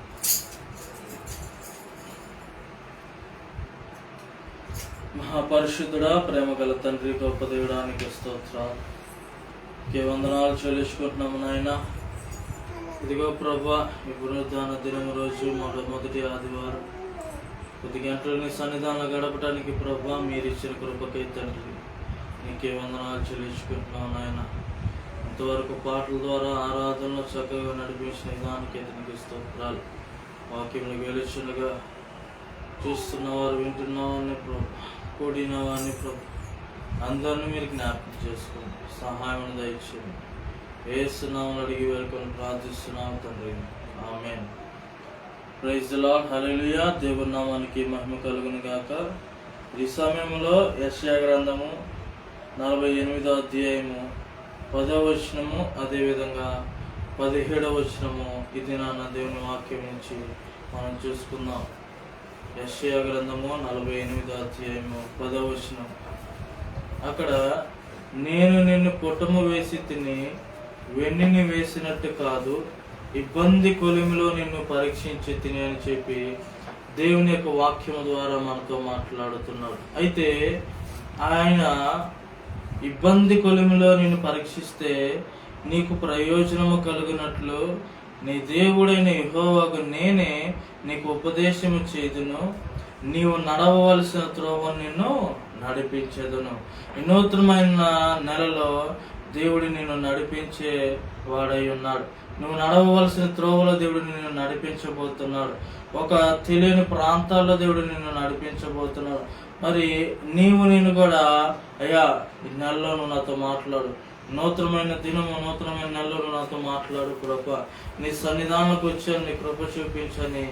మహాపరిశుద్ధుడా, ప్రేమ గల తండ్రి, గొప్ప దేవుడానికి స్తోత్రాలు, వందనాలు చెల్లించుకుంటున్నాము నాయన. ఇదిగో ప్రభా, ఈ పునరుద్ధాన దినం రోజు మొదటి ఆదివారం కొద్ది గంటలు నీ సన్నిధానంలో గడపడానికి ప్రభా మీరు ఇచ్చిన కృపకై తండ్రి నీకే వందనాలు చెల్లించుకుంటున్నావు నాయన. ఇంతవరకు పాటల ద్వారా ఆరాధనలో చక్కగా నడిపించిన దానికి నీకు స్తోత్రాలు. వాక్యంలో వెలుచునగా చూస్తున్నవారు వింటున్నవారిని ప్రభు, కూడినవారిని ప్రభు అందరినీ మీరు జ్ఞాపకం చేసుకోండి, సహాయం దయచేయండి. యేసునామములో అడిగి వేడుకొని ప్రార్థిస్తున్నాం తండ్రి. Amen. Praise the Lord. Hallelujah. దేవుని నామానికి మహిమ కలుగును గాక. ఈ సమయంలో యెషయా గ్రంథము 48వ అధ్యాయము 10వ వచనము, అదేవిధంగా 17వ వచనము ఇది నాన్న దేవుని వాక్యం నుంచి మనం చూసుకుందాం. యెషయా గ్రంథము 48వ అధ్యాయము 10వ వచనం. అక్కడ నేను నిన్ను పుట్టము వేసి తిని వెన్నిని వేసినట్టు కాదు, ఇబ్బంది కొలిమిలో నిన్ను పరీక్షించి తిని అని చెప్పి దేవుని యొక్క వాక్యం ద్వారా మనతో మాట్లాడుతున్నాడు. అయితే ఆయన ఇబ్బంది కొలిమిలో నిన్ను పరీక్షిస్తే నీకు ప్రయోజనము కలుగునట్లు నీ దేవుడైన యెహోవాకు నేనే నీకు ఉపదేశము చేదును, నీవు నడవవలసిన త్రోవను నిన్ను నడిపించేదును. ఈ నూతనమైన నెలలో దేవుడు నిన్ను నడిపించే వాడై ఉన్నాడు. నువ్వు నడవవలసిన త్రోవలో దేవుడు నిన్ను నడిపించబోతున్నాడు. ఒక తెలియని ప్రాంతాల్లో దేవుడు నిన్ను నడిపించబోతున్నాడు. మరి నేను కూడా అయ్యా ఈ నెలలో నువ్వు నాతో మాట్లాడు, నూతనమైన దినము నూతనమైన నెలలో నువ్వు నాతో మాట్లాడు ప్రభా, నీ సన్నిధానంలోకి వచ్చాను, నీ కృప చూపించని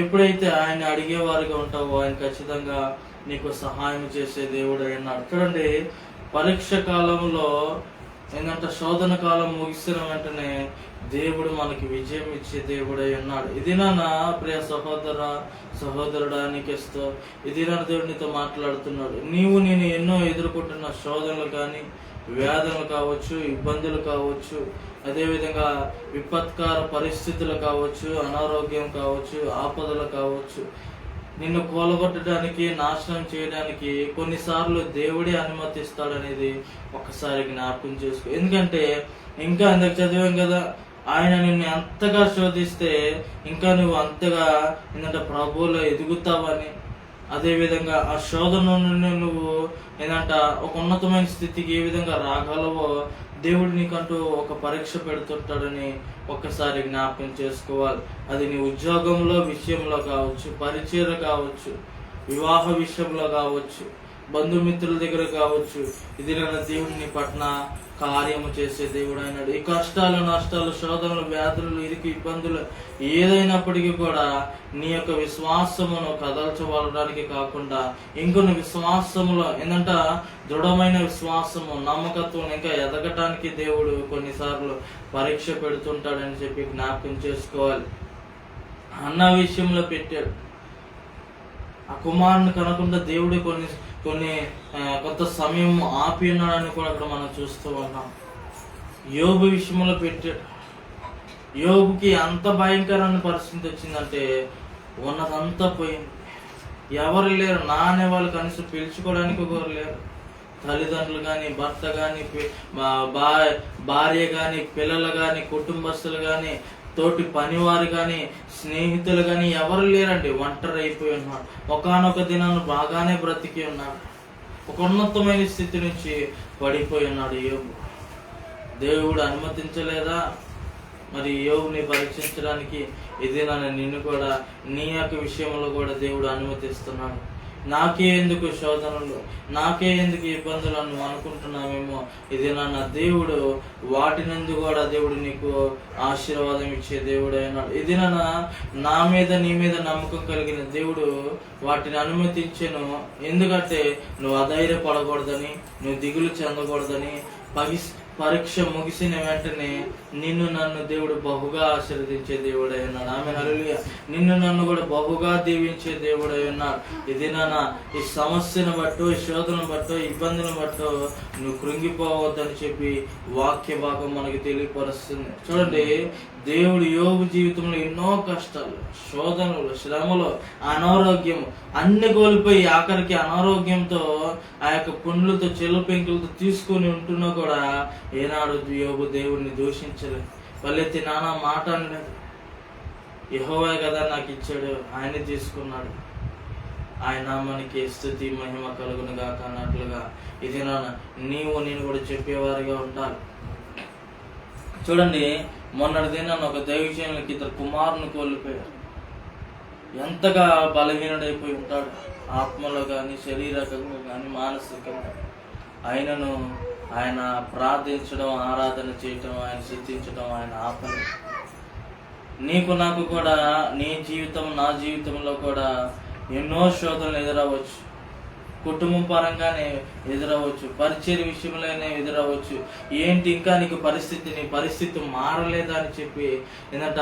ఎప్పుడైతే ఆయన అడిగేవారిగా ఉంటావో ఆయన ఖచ్చితంగా నీకు సహాయం చేసే దేవుడు అన్నాడు. చూడండి, పరీక్ష కాలంలో ఏంటంటే శోధన కాలం ముగిసిన వెంటనే దేవుడు మనకి విజయం ఇచ్చే దేవుడై ఉన్నాడు. ఇది నా ప్రియ సహోదరుడా నీకెస్తో ఇది నా దేవుడు నీతో మాట్లాడుతున్నాడు. నేను ఎన్నో ఎదుర్కొంటున్న శోధనలు కానీ, వ్యాధులు కావచ్చు, ఇబ్బందులు కావచ్చు, అదేవిధంగా విపత్కార పరిస్థితులు కావచ్చు, అనారోగ్యం కావచ్చు, ఆపదలు కావచ్చు, నిన్ను కూలగొట్టడానికి, నాశనం చేయడానికి కొన్నిసార్లు దేవుడే అనుమతిస్తాడనేది ఒక్కసారి జ్ఞాపకం చేసుకో. ఎందుకంటే ఇంకా అందుకు చదివాం కదా, ఆయన నిన్ను ఎంతగా శోధిస్తే ఇంకా నువ్వు అంతగా ఏంటంటే ప్రభువులో ఎదుగుతావని, అదేవిధంగా ఆ శోధన నుండి నువ్వు ఏంటంట ఒక ఉన్నతమైన స్థితికి ఏ విధంగా రాగలవో దేవుడు నీకంటూ ఒక పరీక్ష పెడుతుంటాడని ఒక్కసారి జ్ఞాపకం చేసుకోవాలి. అది నీ ఉద్యోగంలో విషయంలో కావచ్చు, పరిచయం కావచ్చు, వివాహ విషయంలో కావచ్చు, బంధుమిత్రుల దగ్గర కావచ్చు, ఇది దేవుడిని పట్ల కార్యము చేసే దేవుడు అయినాడు. ఈ కష్టాలు, నష్టాలు, శోధనలు, వ్యాధులు, ఇరికి ఇబ్బందులు ఏదైనప్పటికీ కూడా నీ యొక్క విశ్వాసమును కదల్చవలడానికి కాకుండా ఇంకొన్ని విశ్వాసములో ఏంటంట దృఢమైన విశ్వాసము, నమ్మకత్వం ఇంకా ఎదగటానికి దేవుడు కొన్నిసార్లు పరీక్ష పెడుతుంటాడని చెప్పి జ్ఞాపకం చేసుకోవాలి. అన్న విషయంలో పెట్టాడు. ఆ కుమారుని కనకుండా దేవుడు కొంత సమయం ఆపి ఉన్నాడని కూడా అక్కడ మనం చూస్తూ ఉన్నాం. యోబు విషయంలో పెట్టాడు. యోబుకి అంత భయంకరమైన పరిస్థితి వచ్చిందంటే ఉన్నదంతా పోయింది. ఎవరు లేరు, నా అనే వాళ్ళు కనీసం పిలుచుకోవడానికి ఒకరు లేరు. తల్లిదండ్రులు కానీ, భర్త కానీ, భార్య కానీ, పిల్లలు కానీ, కుటుంబస్తులు కానీ, తోటి పనివారు కానీ, స్నేహితులు కానీ ఎవరు లేరండి. ఒంటరి అయిపోయి ఉన్నాడు. ఒకానొక దినాన్ని బాగానే బ్రతికి ఉన్నాడు. ఒక ఉన్నతమైన స్థితి నుంచి పడిపోయి ఉన్నాడు యోబు. దేవుడు అనుమతించలేదా మరి యోబుని పరీక్షించడానికి? ఇది నిన్ను కూడా నీ యొక్క విషయంలో కూడా దేవుడు అనుమతిస్తున్నాడు. నాకే ఎందుకు శోధనలు, నాకే ఎందుకు ఇబ్బందులు అని అనుకుంటున్నామేమో. ఇది నా దేవుడు వాటినందు కూడా దేవుడు నీకు ఆశీర్వాదం ఇచ్చే దేవుడు అయినాడు. ఇది నా మీద నీ మీద నమ్మకం కలిగిన దేవుడు వాటిని అనుమతించెను. ఎందుకంటే నువ్వు అధైర్యపడకూడదని, నువ్వు దిగులు చెందకూడదని. పరీక్ష ముగిసిన వెంటనే నన్ను దేవుడు బహుగా ఆశీర్వదించే దేవుడై ఉన్నాడు. ఆమె హల్లెలూయా. నన్ను కూడా బహుగా దీవించే దేవుడై ఉన్నాడు. ఇది ఈ సమస్యను బట్టో, ఈ శోధన బట్టో, ఇబ్బందులను బట్టో నువ్వు కృంగిపోవద్దని చెప్పి వాక్య భాగం మనకి తెలియపరుస్తుంది. చూడండి, దేవుడు యోబు జీవితంలో ఎన్నో కష్టాలు, శోధనలు, శ్రమలు, అనారోగ్యం అన్ని కోల్పోయి ఆఖరికి అనారోగ్యంతో ఆ యొక్క పుండ్లతో, చెల్లు పెంకులతో తీసుకొని ఉంటున్నా కూడా ఏనాడు యోబు దేవుడిని దూషించలేదు. వాళ్ళెత్తి నానా మాట అనలేదు. యెహోవా కదా నాకు ఇచ్చాడు, ఆయనే తీసుకున్నాడు, ఆయన నామానికి స్తుతి మహిమ కలుగును గాక అన్నట్లుగా ఇది నేను కూడా చెప్పేవారిగా ఉండాలి. చూడండి, మొన్నటి దినాన్ని ఒక దైవజనులకి 2 కుమారుని కోల్పోయారు. ఎంతగా బలహీనుడైపోయి ఉంటాడు, ఆత్మలో కానీ, శరీరకంగా కానీ, మానసికంగా. ఆయనను ఆయన ప్రార్థించడం, ఆరాధన చేయటం, ఆయన స్తుతించడం ఆయన ఆపని. నీకు నాకు కూడా నా జీవితంలో కూడా ఎన్నో శోధనలు ఎదురవచ్చు. కుటుంబం పరంగానే ఎదురవచ్చు, పరిచయ విషయంలోనే ఎదురవచ్చు. ఏంటి ఇంకా నీ పరిస్థితి మారలేదా అని చెప్పి ఏంటంట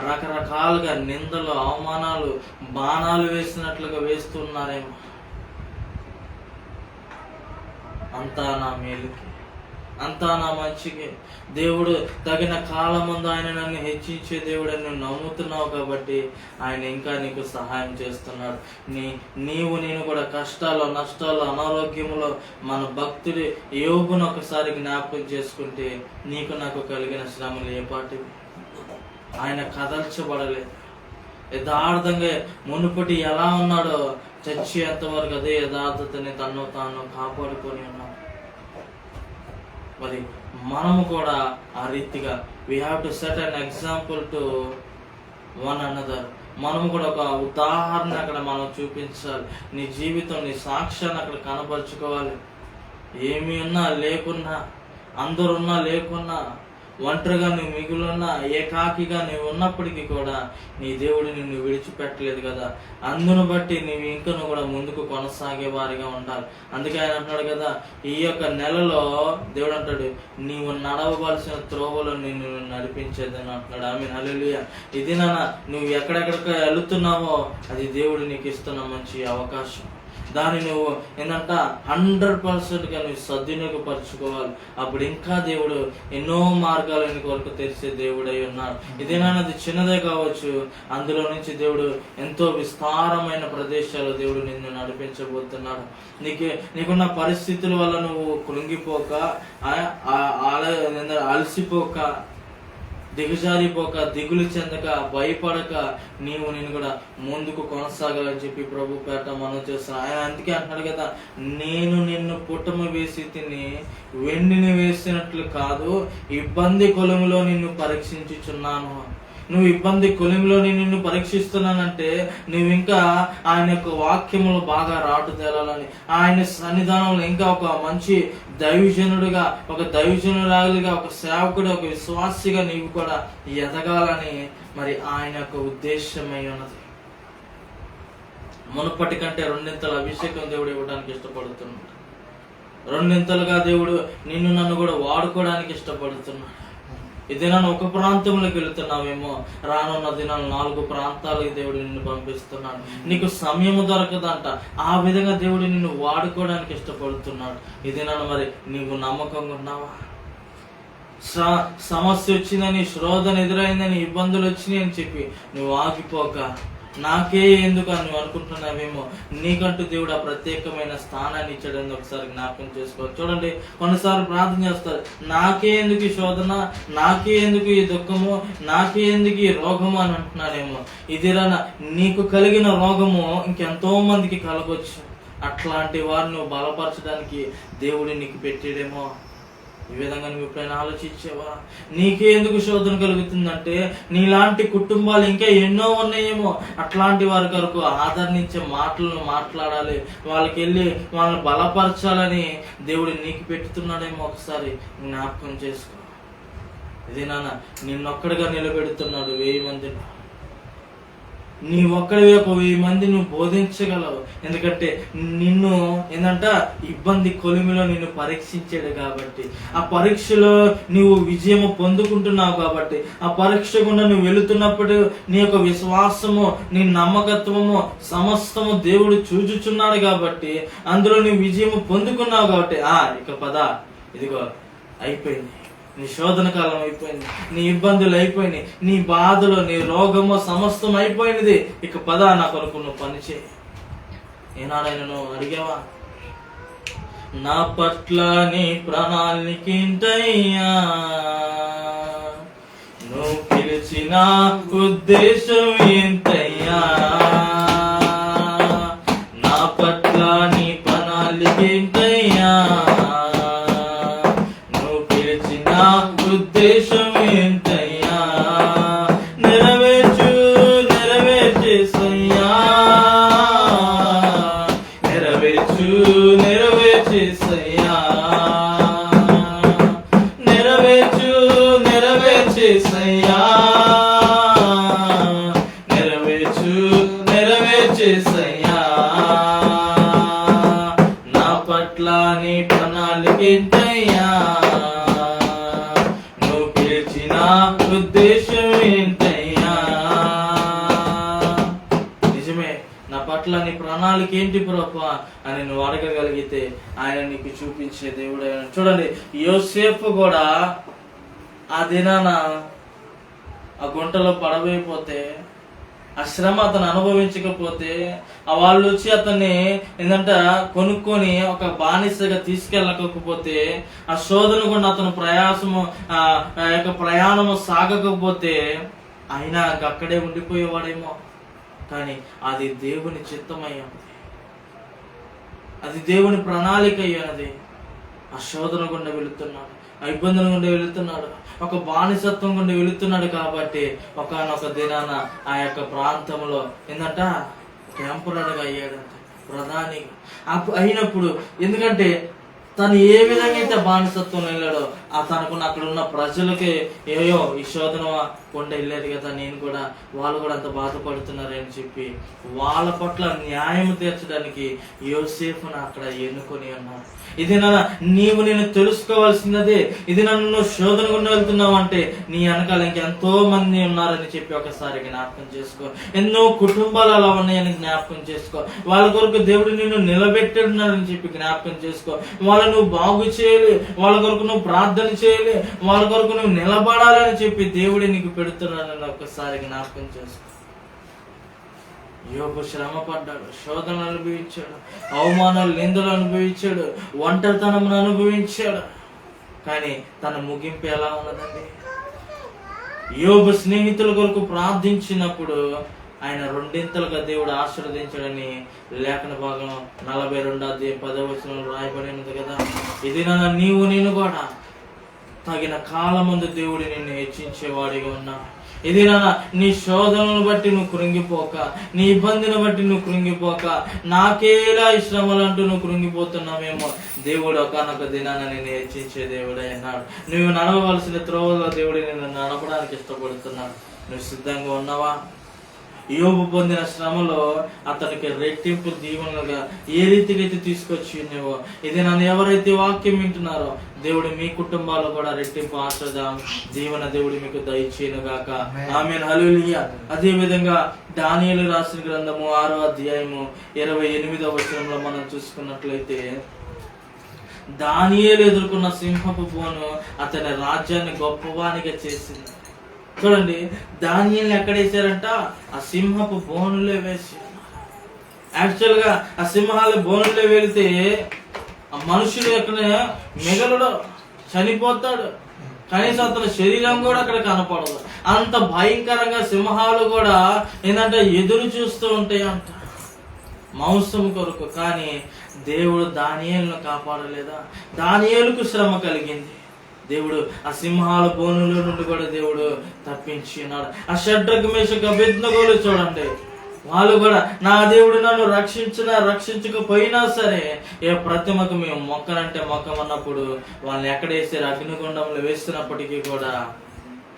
రకరకాలుగా నిందలు, అవమానాలు, బాణాలు వేసినట్లుగా వేస్తున్నారేమో. అంతా నా మేలుకి. అంతా నా మంచికి. దేవుడు తగిన కాలం ముందు ఆయన నన్ను హెచ్చించే దేవుడు అని నువ్వు నమ్ముతున్నావు కాబట్టి ఆయన ఇంకా నీకు సహాయం చేస్తున్నాడు. నీవు నేను కూడా కష్టాలు, నష్టాలు, అనారోగ్యములో మన భక్తుడి యోబును ఒకసారి జ్ఞాపకం చేసుకుంటే నీకు నాకు కలిగిన శ్రమలు ఏ పాటివి? ఆయన కదల్చబడలేదు. యథార్థంగా మునుపటి ఎలా ఉన్నాడో చచ్చేంత వరకు అదే యథార్థతని తను తాను కాపాడుకొని ఉన్నాడు. మరి మనము కూడా ఆ రీతిగా we have to set an example to one another. మనము కూడా ఒక ఉదాహరణ అక్కడ మనం చూపించాలి. నీ జీవితం, నీ సాక్ష్యాన్ని అక్కడ కనబరుచుకోవాలి. ఏమి ఉన్నా లేకున్నా, అందరున్నా లేకున్నా, ఒంటరిగా నువ్వు మిగులున్నా, ఏకాకిగా నువ్వు ఉన్నప్పటికీ కూడా నీ దేవుడు నిన్ను విడిచిపెట్టలేదు కదా. అందును బట్టి నువ్వు ఇంకను కూడా ముందుకు కొనసాగే వారిగా ఉండాలి. అందుకే ఆయన అంటున్నాడు కదా, ఈ యొక్క నెలలో దేవుడు అంటాడు, నీవు నడవవలసిన త్రోవలో నిన్ను నడిపించేదని అంటున్నాడు. ఆమేన్, హల్లెలూయా. ఇది నాన్న, నువ్వు ఎక్కడెక్కడికి వెళుతున్నావో అది దేవుడు నీకు ఇస్తున్న మంచి అవకాశం. దాన్ని నువ్వు ఏంటంట 100%గా నువ్వు సద్వినియోగపరచుకోవాలి. అప్పుడు ఇంకా దేవుడు ఎన్నో మార్గాలు నీ కొరకు తెరిచే దేవుడై ఉన్నాడు. ఇదేనాది చిన్నదే కావచ్చు, అందులో నుంచి దేవుడు ఎంతో విస్తారమైన ప్రదేశాలు దేవుడు నిన్ను నడిపించబోతున్నాడు. నీకున్న పరిస్థితుల వల్ల నువ్వు కృంగిపోక, అలసిపోక, దిగజారిపోక, దిగులు చెందక, భయపడక నేను కూడా ముందుకు కొనసాగాలని చెప్పి ప్రభు పేట మనం చేస్తున్నాం. ఆయన అందుకే అంటున్నాడు కదా, నేను నిన్ను పుట్టమ వేసి తిని వెండిని వేసినట్లు కాదు, ఇబ్బంది కొలుములో నిన్ను పరీక్షించుచున్నాను. నువ్వు ఇబ్బంది కొలిమిలో నిన్ను పరీక్షిస్తున్నానంటే నువ్వు ఇంకా ఆయన యొక్క వాక్యములు బాగా రాటు తేలాలని, ఆయన సన్నిధానంలో ఇంకా ఒక మంచి దైవజనుడిగా, ఒక దైవజనురాలుగా, ఒక సేవకుడు, ఒక విశ్వాసిగా నీవు కూడా ఎదగాలని మరి ఆయన యొక్క ఉద్దేశమై ఉన్నది. మునుపటి కంటే 2 అభిషేకం దేవుడు ఇవ్వడానికి ఇష్టపడుతున్నాడు. 2 దేవుడు నిన్ను నన్ను కూడా వాడుకోవడానికి ఇష్టపడుతున్నాడు. ఈ దినాన్ని ఒక ప్రాంతంలోకి వెళుతున్నావేమో, రానున్న దినాలు 4 ప్రాంతాలకు దేవుడు నిన్ను పంపిస్తున్నాడు. నీకు సమయము దొరకదంట, ఆ విధంగా దేవుడు నిన్ను వాడుకోవడానికి ఇష్టపడుతున్నాడు. ఈ దినాన్ని మరి నీవు నమ్మకంగా ఉన్నావా? సమస్య వచ్చిందని, శోధన ఎదురైందని, ఇబ్బందులు వచ్చినాయి అని చెప్పి నువ్వు ఆగిపోక, నాకే ఎందుకు అని నువ్వు అనుకుంటున్నావేమో, నీకంటూ దేవుడు ఆ ప్రత్యేకమైన స్థానాన్ని ఇచ్చాడని ఒకసారి జ్ఞాపకం చేసుకోవాలి. చూడండి, కొన్నిసార్లు ప్రార్థన చేస్తారు, నాకే ఎందుకు ఈ శోధన, నాకే ఎందుకు ఈ దుఃఖము, నాకే ఎందుకు ఈ రోగము అని అంటున్నాడేమో. ఇదిరా నీకు కలిగిన రోగము ఇంకెంతో మందికి కలగొచ్చు. అట్లాంటి వారిని నువ్వు బలపరచడానికి దేవుడు నీకు పెట్టాడేమో. ఈ విధంగా నువ్వు ఎప్పుడైనా ఆలోచించావా? నీకే ఎందుకు శోధన కలుగుతుందంటే నీలాంటి కుటుంబాలు ఇంకా ఎన్నో ఉన్నాయేమో. అట్లాంటి వారి కొరకు ఆదరించే మాటలను మాట్లాడాలి, వాళ్ళకి వెళ్ళి వాళ్ళని బలపరచాలని దేవుడు నీకు పెట్టుతున్నాడేమో. ఒకసారి జ్ఞాపకం చేసుకో. ఇది నాన్న, నిన్నొక్కడిగా నిలబెడుతున్నాడు 1000 మందిని. నీ ఒక్కడివి ఒక 1000 మంది నువ్వు బోధించగలవు. ఎందుకంటే నిన్ను ఏంటంట ఇబ్బంది కొలిమిలో నిన్ను పరీక్షించాడు కాబట్టి, ఆ పరీక్షలో నువ్వు విజయము పొందుకుంటున్నావు కాబట్టి, ఆ పరీక్ష గుండా నువ్వు వెళుతున్నప్పుడు నీ యొక్క విశ్వాసము, నీ నమ్మకత్వము సమస్తము దేవుడు చూచుచున్నాడు కాబట్టి, అందులో నువ్వు విజయము పొందుకున్నావు కాబట్టి ఇక పద, ఇదిగో అయిపోయింది, నీ శోధన కాలం అయిపోయింది, నీ ఇబ్బందులు అయిపోయినాయి, నీ బాధలు, నీ రోగము సమస్తం అయిపోయినది, ఇక పద నా కొరకు నువ్వు పని చేయి. ఏనాడైనా నువ్వు అడిగావా? నా పట్ల నీ ప్రణాళికేంటయ్యా, నువ్వు పిలిచిన ఉద్దేశం ఏంటయ్యా, నా పట్ల నీ ప్రణాళికేంటయ్యా, ఉద్దేశం ఏంటయ్యా, నెరవేర్చేసయ్యా, నెరవేర్చేసయ్యా, నెరవేర్చేసయ్యా, నెరవేర్చేసయ్యా, నా పట్ల నీ ప్రణాళిక ఏంటయ్యా, ఉద్దేశం ఏంటయ్యా. నిజమే, నా పట్ల నీ ప్రణాళిక ప్రణాళిక ఏంటి ప్రభా అని నువ్వు అడగగలిగితే ఆయన నీకు చూపించే దేవుడు ఆయన. చూడండి, యోసేపు కూడా ఆ దినాన ఆ గుంటలో పడవైపోతే, ఆ శ్రమ అతను అనుభవించకపోతే, ఆ వాళ్ళు వచ్చి అతన్ని ఏంటంటే కొనుక్కొని ఒక బానిసగా తీసుకెళ్ళకపోతే, ఆ శోధన గుండా అతను ప్రయాణము సాగకపోతే ఆయన అక్కడే ఉండిపోయేవాడేమో. కానీ అది దేవుని చిత్తమయ్యాది, అది దేవుని ప్రణాళిక అయ్యానది. ఆ శోధన గుండా వెళుతున్నాడు, ఆ ఇబ్బందుల గుండా వెళుతున్నాడు, ఒక బానిసత్వం గుండా వెళుతున్నాడు. కాబట్టి ఒకనొక దినాన ఆ యొక్క ప్రాంతంలో ఏంటంట టెంపరరీగా అయ్యాడంట, ప్రధానిగా అయినప్పుడు. ఎందుకంటే తను ఏ విధంగా అయితే బానిసత్వం వెళ్ళాడో తనకున్న అక్కడ ఉన్న ప్రజలకి ఏయో ఈ శోధన కొండ వెళ్ళాడు కదా, నేను కూడా వాళ్ళు కూడా అంత బాధపడుతున్నారని చెప్పి వాళ్ళ పట్ల న్యాయం తీర్చడానికి యోసేపును అక్కడ ఎన్నుకొని ఉన్నారు. ఇది నీవు నేను తెలుసుకోవాల్సినదే. ఇది నన్ను శోధన గుండా వెళ్తున్నావు అంటే నీ వెనకాల ఇంకెంతో మంది ఉన్నారని చెప్పి ఒకసారి జ్ఞాపకం చేసుకో. ఎన్నో కుటుంబాలు అలా ఉన్నాయని జ్ఞాపకం చేసుకో. వాళ్ళ కొరకు దేవుడు నిన్ను నిలబెట్టున్నాడని చెప్పి జ్ఞాపకం చేసుకో. వాళ్ళ నువ్వు బాగు చేయాలి, వాళ్ళ కొరకు నువ్వు ప్రార్థన చేయాలి, వాళ్ళ కొరకు నువ్వు నిలబడాలని చెప్పి దేవుడు నీకు పెడుతున్నాడని ఒక్కసారి జ్ఞాపకం చేసుకో. యోబు శ్రమ పడ్డాడు, శోధనలు అనుభవించాడు, అవమానాలు నిందలు అనుభవించాడు, ఒంటరితనమును అనుభవించాడు. కానీ తన ముగింపు ఎలా ఉన్నదండి? యోబు స్నేహితుల కొరకు ప్రార్థించినప్పుడు ఆయన రెండింతలుగా దేవుడు ఆశీర్వదించాడని లేఖన భాగం 42:10 రాయబడినది కదా. ఇది నీవు నేను కూడా తగిన కాలమందు దేవుడు నిన్ను హెచ్చించేవాడిగా ఉన్నాడు. ఇది నీ శోధనను బట్టి నువ్వు కృంగిపోక, నీ ఇబ్బందిని బట్టి నువ్వు కృంగిపోక, నాకేలా ఈ శ్రమలు అంటూ నువ్వు కృంగిపోతున్నావేమో, దేవుడు ఒకనొక దినాన నేను హెచ్చించే దేవుడే అన్నాడు. నువ్వు నడవవలసిన త్రోవలో దేవుడు నిన్ను నడపడానికి ఇష్టపడుతున్నాడు. నువ్వు సిద్ధంగా ఉన్నావా? యోబు పొందిన శ్రమలో అతనికి రెట్టింపు దీవెనలుగా ఏ రీతిగా అయితే తీసుకొచ్చి ఉన్నావో, ఇది నన్ను ఎవరైతే వాక్యం వింటున్నారో దేవుడు మీ కుటుంబాల్లో కూడా రెట్టింపు ఆశ్రదం దీవెన దేవుడు మీకు దయచేయను గాక. ఆమేన్, హల్లెలూయా. అదే విధంగా దానియేలు రాసిన గ్రంథము 6:28 మనం చూసుకున్నట్లయితే, దానియేలు ఎదుర్కొన్న సింహపు బోను అతని రాజ్యాన్ని గొప్పవానిగా చేసింది. చూడండి, దానియేలుని ఎక్కడ వేసారంట? ఆ సింహపు బోనులే వేసి. యాక్చువల్ గా ఆ సింహాల బోనులే వెళితే ఆ మనుషులు ఎక్కడ మిగలడు, చనిపోతాడు. కనీసం అతని శరీరం కూడా అక్కడ కనపడదు. అంత భయంకరంగా సింహాలు కూడా ఏంటంటే ఎదురు చూస్తూ ఉంటాయి అంట మాంసం కొరకు. కానీ దేవుడు దానియేలును కాపాడలేదా? దానియేలుకు శ్రమ కలిగింది, దేవుడు ఆ సింహాల బోనుల నుండి కూడా దేవుడు తప్పించి ఉన్నాడు. ఆ షడ్రకు మేషకు అబేద్నెగోలు చూడండి, వాళ్ళు కూడా నా దేవుడు నన్ను రక్షించకపోయినా సరే ఏ ప్రతిమకు మేము మొక్కనంటే మొక్కమన్నప్పుడు వాళ్ళని ఎక్కడ వేసారు? అగ్నిగుండంలో వేస్తున్నప్పటికీ కూడా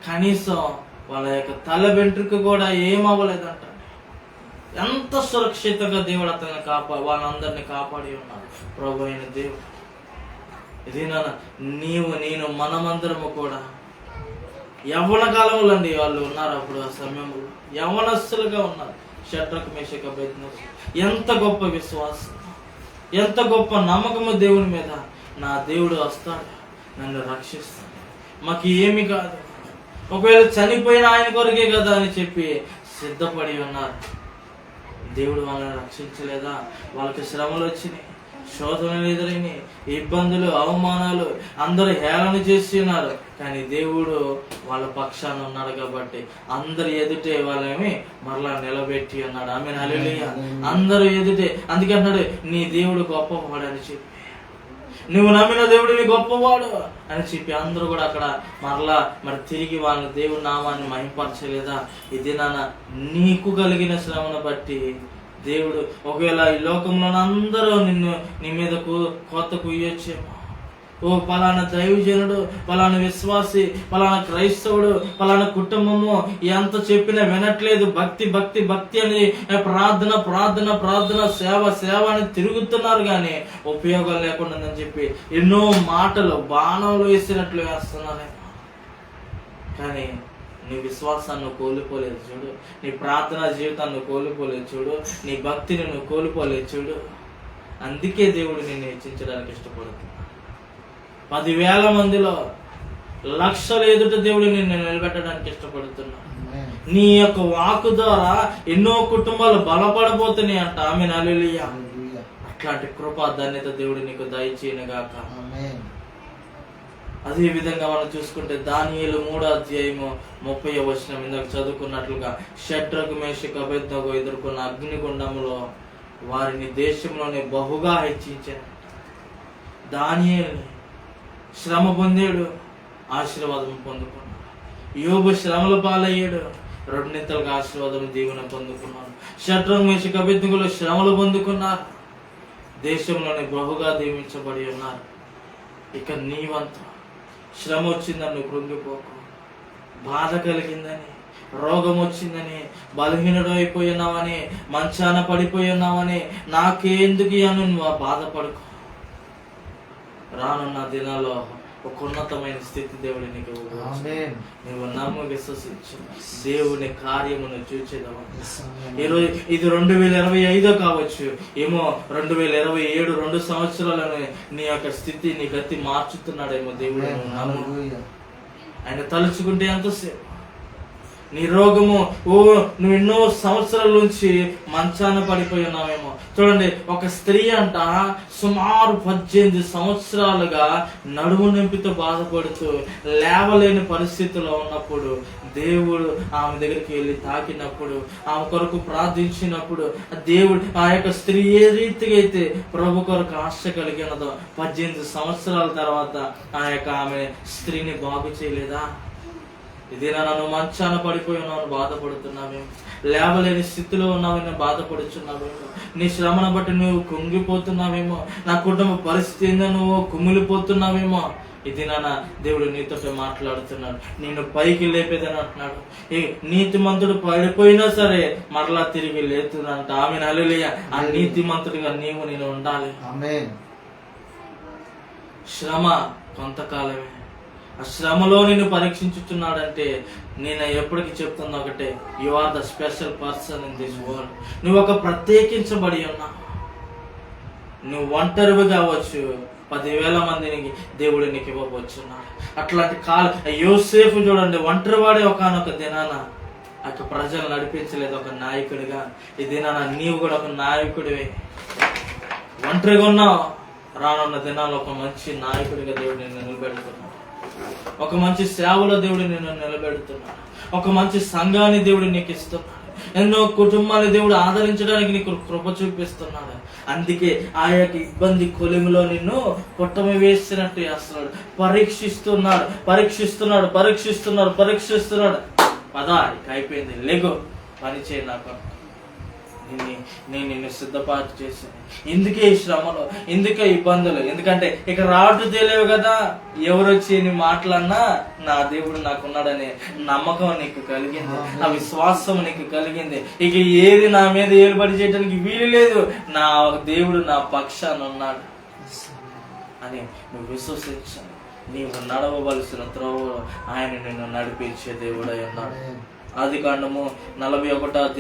కనీసం వాళ్ళ యొక్క తల వెంట్రుక కూడా ఏమవ్వలేదంట. ఎంత సురక్షితంగా దేవుడు అతన్ని వాళ్ళందరినీ కాపాడి ఉన్నాడు ప్రభు అయిన దేవుడు. ఇది నీవు నేను మనమందరము కూడా యవ్వన కాలంలో అండి వాళ్ళు ఉన్నారు. అప్పుడు ఆ సమయంలో యవ్వనస్తులుగా ఉన్నారు. షడ్రకు మేషకు అబేద్నెగో ఎంత గొప్ప విశ్వాసం, ఎంత గొప్ప నమ్మకము దేవుని మీద. నా దేవుడు వస్తాడు, నన్ను రక్షిస్తాడు, మాకు ఏమి కాదు, ఒకవేళ చనిపోయిన ఆయన కొరకే కదా అని చెప్పి సిద్ధపడి ఉన్నారు. దేవుడు వాళ్ళని రక్షించలేదా? వాళ్ళకి శ్రమలు వచ్చినాయి, శోధనలు ఎదురైనాయి, ఇబ్బందులు, అవమానాలు, అందరూ హేళన చేస్తున్నారు. కానీ దేవుడు వాళ్ళ పక్షాన ఉన్నాడు కాబట్టి అందరు ఎదుటే వాళ్ళని మరలా నిలబెట్టి అన్నాడు. ఆమేన్, హల్లెలూయా. అందరూ ఎదుటే. అందుకే అన్నాడు, నీ దేవుడు గొప్పవాడు అని చెప్పి, నువ్వు నమ్మిన దేవుడు నీ గొప్పవాడు అని చెప్పి అందరూ కూడా అక్కడ మరలా తిరిగి వాళ్ళ దేవుడి నామాన్ని మహింపరచలేదా? ఇది నీకు కలిగిన శ్రమను బట్టి దేవుడు ఒకవేళ ఈ లోకంలో అందరూ నీ మీద కొత్త కుయ్యొచ్చేమో. ఓ పలానా దైవజనుడు, పలానా విశ్వాసి, పలానా క్రైస్తవుడు, పలానా కుటుంబము ఎంత చెప్పినా వినట్లేదు, భక్తి భక్తి భక్తి అని ప్రార్థన ప్రార్థన ప్రార్థన సేవ సేవ అని తిరుగుతున్నారు, కానీ ఉపయోగం లేకుండా చెప్పి ఎన్నో మాటలు బాణంలో వేసినట్లు వేస్తున్నారు. కానీ నీ విశ్వాసాన్ని నువ్వు కోల్పోలేదు చూడు, నీ ప్రార్థనా జీవితాన్ని నువ్వు కోల్పోలేదు చూడు, నీ భక్తిని నువ్వు కోల్పోలేదు చూడు. అందుకే దేవుడు నిన్ను హెచ్చించడానికి ఇష్టపడుతున్నాడు. 10,000 మందిలో లక్షల ఎదుట దేవుడు నిన్ను నిలబెట్టడానికి ఇష్టపడుతున్నాడు. నీ యొక్క వాకు ద్వారా ఎన్నో కుటుంబాలు బలపడబోతున్నాయి అంట. ఆమేన్, హల్లెలూయా. అట్లాంటి కృపా ధన్యత దేవుడు నీకు దయచేయనుగాక. అదే విధంగా మనం చూసుకుంటే దానియేలు 3:30 ఇందాక చదువుకున్నట్లుగా షడ్రకు మేషకు అబేద్నెగో ఎదుర్కొన్న అగ్నిగుండంలో వారిని దేశంలోనే బహుగా హెచ్చించారు. దానియేలు శ్రమ పొందాడు, ఆశీర్వాదం పొందుకున్నాడు. యోబు శ్రమల పాలయ్యాడు, 2 ఆశీర్వాదం దీవెన పొందుకున్నాడు. షడ్రకు మేషకు అబేద్నెగోలో శ్రమలు పొందుకున్నారు, దేశంలోనే బహుగా దీవించబడి ఉన్నారు. ఇక నీవంతా శ్రమ వచ్చిందని నువ్వు కృంగిపోకు. బాధ కలిగిందని, రోగం వచ్చిందని, బలహీనుడు అయిపోయినావని, మంచాన పడిపోయినావని, నాకెందుకు అని నువ్వు బాధపడుకో. రానున్న దినాల్లో ఒక ఉన్నతమైన స్థితి దేవుడు నీకు నువ్వు నమ్ము, విశ్వసించు, దేవుని కార్యమును చూచేదాము. ఈరోజు ఇది 2025 కావచ్చు, ఏమో 2027 2 సంవత్సరాలను నీ యొక్క స్థితి, నీ గతి మార్చుతున్నాడేమో దేవుడు. నమ్ము, ఆయన తలుచుకుంటే ఎంతసేపు. నీ రోగము, నువ్వు ఎన్నో సంవత్సరాల నుంచి మంచాన పడిపోయి ఉన్నావేమో. చూడండి, ఒక స్త్రీ అంట సుమారు 18 సంవత్సరాలుగా నడుము నొప్పితో బాధపడుతూ లేవలేని పరిస్థితిలో ఉన్నప్పుడు దేవుడు ఆమె దగ్గరికి వెళ్ళి తాకినప్పుడు, ఆమె కొరకు ప్రార్థించినప్పుడు దేవుడు ఆ యొక్క స్త్రీ ఏ రీతిగా అయితే ప్రభు కొరకు ఆశ కలిగినదో 18 సంవత్సరాల తర్వాత ఆ యొక్క ఆమె స్త్రీని బాగు చేయలేదా? ఇది నన్ను మంచాన పడిపోయి ఉన్నావు, బాధపడుతున్నావేమో, లేవలేని స్థితిలో ఉన్నావేమో, బాధపడుచున్నావేమో, నీ శ్రమను బట్టి నువ్వు కుంగిపోతున్నావేమో, నా కుటుంబ పరిస్థితి ఏందో నువ్వు కుమిలిపోతున్నావేమో. ఇది నాన్న దేవుడు నీతో మాట్లాడుతున్నాడు, నేను పైకి లేపేదని అంటున్నాడు. ఈ నీతిమంతుడు పడిపోయినా సరే మరలా తిరిగి లేతుందంట. ఆమె హల్లెలూయా. ఆ నీతిమంతుడిగా నీవు నేను ఉండాలి. శ్రమ కొంతకాలమే, ఆ శ్రమలో నిన్ను పరీక్షించుతున్నాడంటే నేను ఎప్పటికీ చెప్తున్నా ఒకటే, you are the special person in this world. నువ్వు ఒక ప్రత్యేకించబడి ఉన్నావు. నువ్వు ఒంటరివి కావచ్చు, 10,000 మందిని దేవుడు నీకు ఇవ్వబోచున్నాడు. అట్లాంటి యోసేపు చూడండి, ఒంటరివాడే ఒకనొక దినాన ఆ ప్రజలు నడిపించలేదు ఒక నాయకుడిగా. ఈ దినాన నీవు కూడా ఒక నాయకుడివే. ఒంటరిగా ఉన్నావు, రానున్న దినాల్లో ఒక మంచి నాయకుడిగా దేవుడు నిన్ను నిలబెడుతున్నాడు. ఒక మంచి సేవలో దేవుడు నిన్ను నిలబెడుతున్నాడు. ఒక మంచి సంఘాన్ని దేవుడు నీకు ఇస్తున్నాడు. ఎన్నో కుటుంబాన్ని దేవుడు ఆదరించడానికి నీకు కృప చూపిస్తున్నాడు. అందుకే ఆ యొక్క ఇబ్బంది కొలిమిలో నిన్ను కొట్టమి వేసినట్టు చేస్తున్నాడు. పరీక్షిస్తున్నాడు. పదా ఇక అయిపోయింది, లేగో పని చేయి నాకు. నేను నిన్ను సిద్ధపాటు చేశాను. ఎందుకే ఈ శ్రమలు, ఎందుకే ఇబ్బందులు? ఎందుకంటే ఇక రాటు తెలియవు కదా, ఎవరు వచ్చి నీ మాట్లాడినా నా దేవుడు నాకున్నాడనే నమ్మకం నీకు కలిగింది, ఆ విశ్వాసం నీకు కలిగింది. ఇక ఏది నా మీద ఏలుబడి చేయడానికి వీలు లేదు, నా దేవుడు నా పక్షాన ఉన్నాడు అని నువ్వు విశ్వసించాను. నీవు నడవవలసిన త్రోవలో ఆయన నిన్ను నడిపించే దేవుడై ఉన్నాడు. ఆదికాండము 41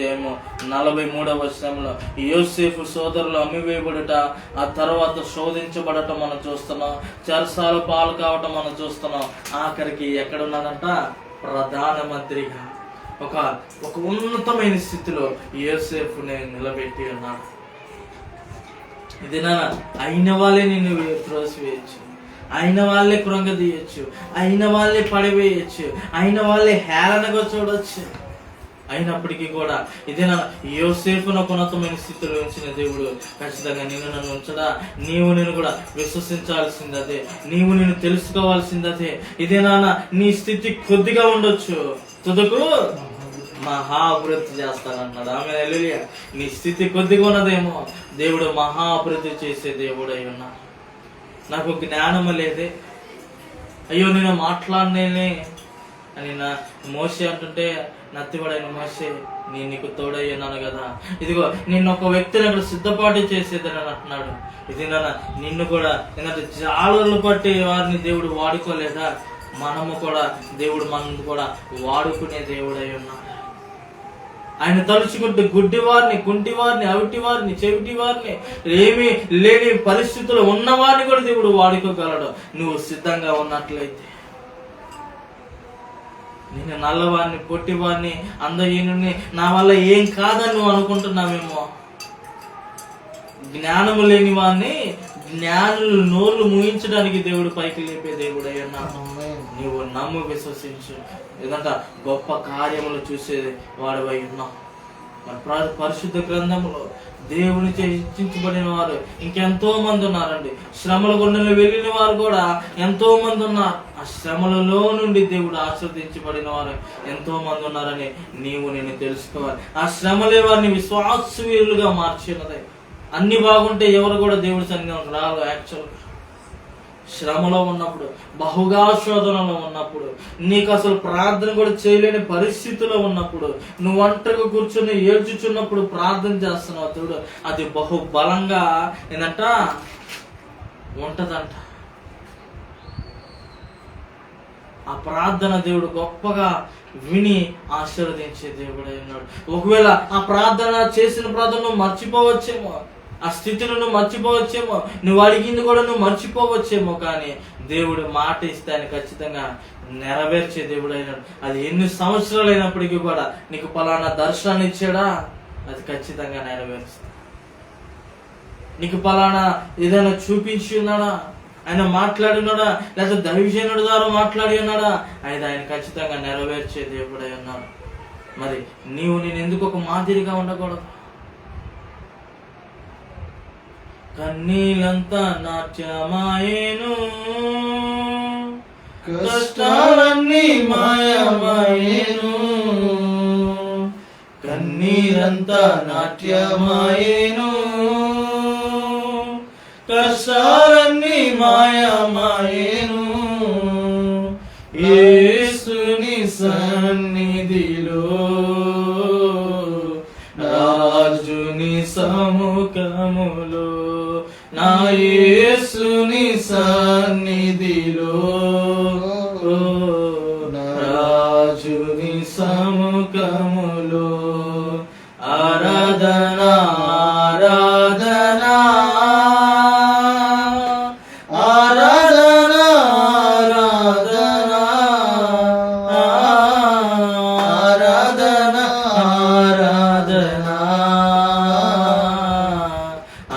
43 యోసేపు సోదరులు అమ్మివేయబడుట, ఆ తర్వాత శోధించబడటం మనం చూస్తున్నాం, చెరసాల పాలు కావటం మనం చూస్తున్నాం. ఆఖరికి ఎక్కడున్నాడంట? ప్రధానమంత్రిగా ఒక ఉన్నతమైన స్థితిలో యోసేపుని నిలబెట్టి ఉన్నాడు. ఇది నా అయిన వాళ్ళే నిన్ను త్రోసివేయచ్చు, అయిన వాళ్ళే కృంగదీయచ్చు, అయిన వాళ్ళే పడివేయచ్చు, అయిన వాళ్ళే హేళనగా చూడొచ్చు. అయినప్పటికీ కూడా ఇదేనా యోసేపును ఉన్నతమైన స్థితిలో ఉంచిన దేవుడు ఖచ్చితంగా నన్ను ఉంచడా? నీవు నేను కూడా విశ్వసించాల్సింది అదే, నీవు నేను తెలుసుకోవాల్సింది అదే. ఇదేనా నీ స్థితి కొద్దిగా ఉండొచ్చు, తుదకు మహాభివృద్ధి చేస్తానన్నాడు. ఆమె హల్లెలూయా. నీ స్థితి కొద్దిగా ఉన్నదేమో, దేవుడు మహాభివృద్ధి చేసే దేవుడు అయి ఉన్నాడు. నాకు జ్ఞానము లేదే, అయ్యో నేను మాట్లాడలేనే అని నా మోసే అంటుంటే, నత్తివాడైన మోసే నేను నీకు తోడయ్యున్నాను కదా, ఇదిగో నిన్ను ఒక వ్యక్తిని అక్కడ సిద్ధపాటు చేసేదని అంటున్నాడు. ఇది నిన్ను కూడా ఎందుకంటే జాలర్లు పట్టి వారిని దేవుడు వాడుకోలేదా? మనము కూడా దేవుడు మనల్ని కూడా వాడుకునే దేవుడై ఉన్నాడు. ఆయన తలుచుకుంటూ గుడ్డివారిని, కుంటివారిని, అవిటివారిని, చెవిటివారిని, ఏమీ లేని పరిస్థితుల్లో ఉన్నవారిని కూడా దేవుడు వాడుకోగలడు నువ్వు సిద్ధంగా ఉన్నట్లయితే. నేను నల్లవారిని, పొట్టివారిని, అందహీనుని, నా వల్ల ఏం కాదని నువ్వు అనుకుంటున్నావేమో. జ్ఞానము లేని వారిని జ్ఞానులు నోళ్ళు ముయించడానికి దేవుడు పైకి లేపే దేవుడు అయి ఉన్నాడు. నీవు నమ్ము, విశ్వసించు, ఏదంట గొప్ప కార్యములు చూసే వాడివై ఉన్నావు. మన పరిశుద్ధ గ్రంథంలో దేవుని హెచ్చించబడిన వారు ఇంకెంతో మంది ఉన్నారండి. శ్రమల గుండా వెళ్ళిన వారు కూడా ఎంతో మంది ఉన్నారు. ఆ శ్రమలలో నుండి దేవుడు ఆశీర్వదించబడిన వారు ఎంతో మంది ఉన్నారని నేను తెలుసుకోవాలి. ఆ శ్రమలే వారిని విశ్వాసవీరులుగా మార్చినది. అన్ని బాగుంటే ఎవరు కూడా దేవుడి సన్నిధిలోకి రారు. యాక్చువల్ శ్రమలో ఉన్నప్పుడు, బహుగా శోధనలో ఉన్నప్పుడు, నీకు అసలు ప్రార్థన కూడా చేయలేని పరిస్థితిలో ఉన్నప్పుడు, నువ్వు ఒంటరిగా కూర్చొని ఏడ్చుచున్నప్పుడు ప్రార్థన చేస్తున్నావు చూడు, అది బహుబలంగా ఏంటంట ఉంటదంట. ఆ ప్రార్థన దేవుడు గొప్పగా విని ఆశీర్వదించే దేవుడై ఉన్నాడు. ఒకవేళ ఆ ప్రార్థన చేసిన ప్రార్థన నువ్వు మర్చిపోవచ్చేమో, ఆ స్థితిని నువ్వు మర్చిపోవచ్చేమో, నువ్వు అడిగింది కూడా నువ్వు మర్చిపోవచ్చేమో, కానీ దేవుడు మాట ఇస్తే ఆయన ఖచ్చితంగా నెరవేర్చే దేవుడు అయినాడు. అది ఎన్ని సంవత్సరాలు అయినప్పటికీ కూడా నీకు పలానా దర్శనాన్ని ఇచ్చాడా, అది ఖచ్చితంగా నెరవేరుస్తా. నీకు పలానా ఏదైనా చూపించి ఉన్నాడా, ఆయన మాట్లాడినాడా, లేదా దైవజనుడి ద్వారా మాట్లాడి ఉన్నాడా, ఆయన ఖచ్చితంగా నెరవేర్చే దేవుడై ఉన్నాడు. మరి నేను ఎందుకు ఒక మాదిరిగా ఉండకూడదు? కన్నీలంతా నాట్యమాయేను, కష్టాలన్నీ మాయమాయేను. కన్నీలంతా నాట్యమాయేను, కష్టాలన్నీ మాయమాయేను. యేసుని సన్నిధిలో, రాజుని సముఖములో, నా యేసుని సన్నిధిలో, రాజుని సముఖములో ఆరాధన ఆరాధన ఆరాధన ఆరాధన ఆరాధన ఆరాధన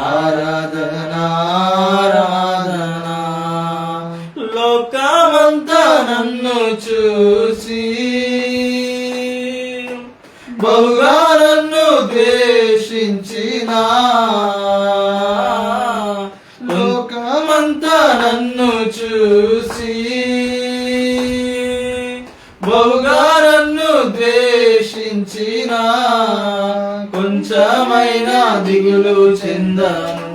ఆరాధన ఆరాధన. లోకమంతా నన్ను చూసి బహుగా నన్ను ద్వేషించిన, లోకమంతా నన్ను చూసి బహుగా నన్ను ద్వేషించిన, కొంచెమైనా దిగులు చెందను,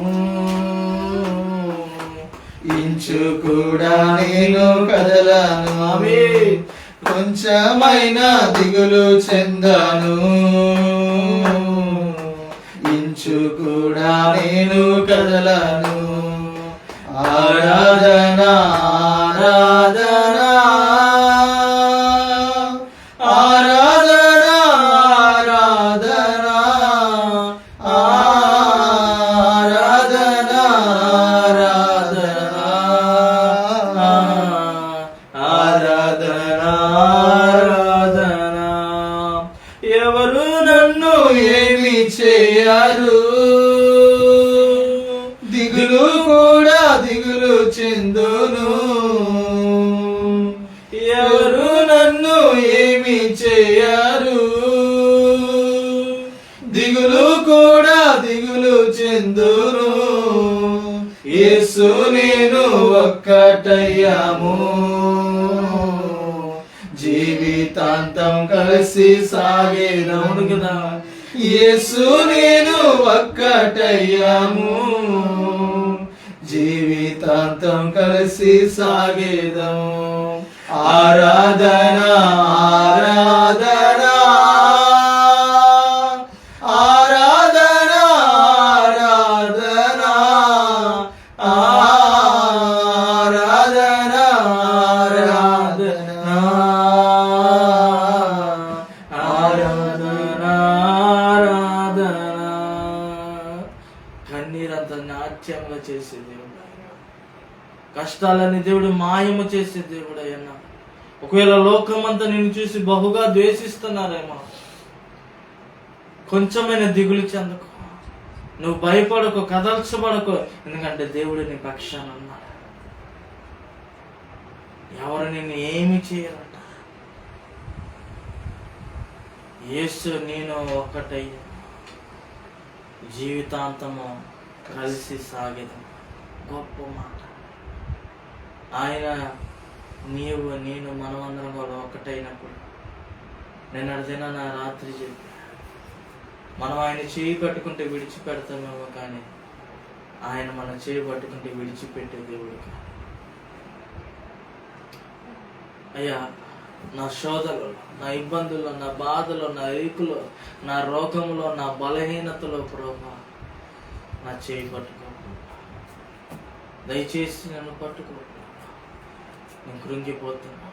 ఇంచు కూడా నేను కదలను. ఆమె కొంచెమైనా దిగులు చెందను, ఇంచు కూడా నేను కదలను. ఆరాధన ఆరాధన ఆరాధన ఆరాధన ఆరాధన ఆరాధన ఆరాధన. ఎవరు నన్ను ఏమి చేయరు, దిగులు కూడా దిగులు చెందును. ఎవరు నన్ను ఏమి చేయరు, దిగులు కూడా దిగులు చెందును. యేసు నేను ఒక్కటయ్యాము, జీవితాంతం కలిసి సాగేదము కదా. యేసు నేను ఒక్కటయ్యాము, జీవితాంతం కలిసి సాగేదము. ఆరాధన ఆరాధన ఆరాధన ఆరాధన ఆరాధన ఆరాధన నాట్యంగా చేసే దేవుడు, కష్టాలని దేవుడు మాయము చేసే దేవుడు అయ్యా. ఒకవేళ లోకమంతా నిన్ను చూసి బహుగా ద్వేషిస్తున్నారేమో, కొంచెమైన దిగులు చెందకు, నువ్వు భయపడకు, కదల్చబడకు, ఎందుకంటే దేవుడు నీ పక్షాన ఉన్నాడు. ఎవరు నిన్ను ఏమి చేయరంట. యేసు నేను ఒక్కటై జీవితాంతము కలిసి సాగేది. గొప్ప మాట. ఆయన నీవు నేను మనమందరం కూడా ఒకటైనప్పుడు, నేను అడిగినా నా రాత్రి చెప్పి, మనం ఆయన చేయి పట్టుకుంటే విడిచిపెడతామేమో, కానీ ఆయన మన చేయి పట్టుకుంటే విడిచిపెట్టే దేవుడు కాదు. అయ్యా, నా శోధనలో, నా ఇబ్బందుల్లో, నా బాధలో, నా ఇరుకులో, నా రోగంలో, నా బలహీనతలో ప్రభా నా చేయి పట్టుకో, దయచేసి నన్ను పట్టుకో. నేను కృంగిపోతున్నా,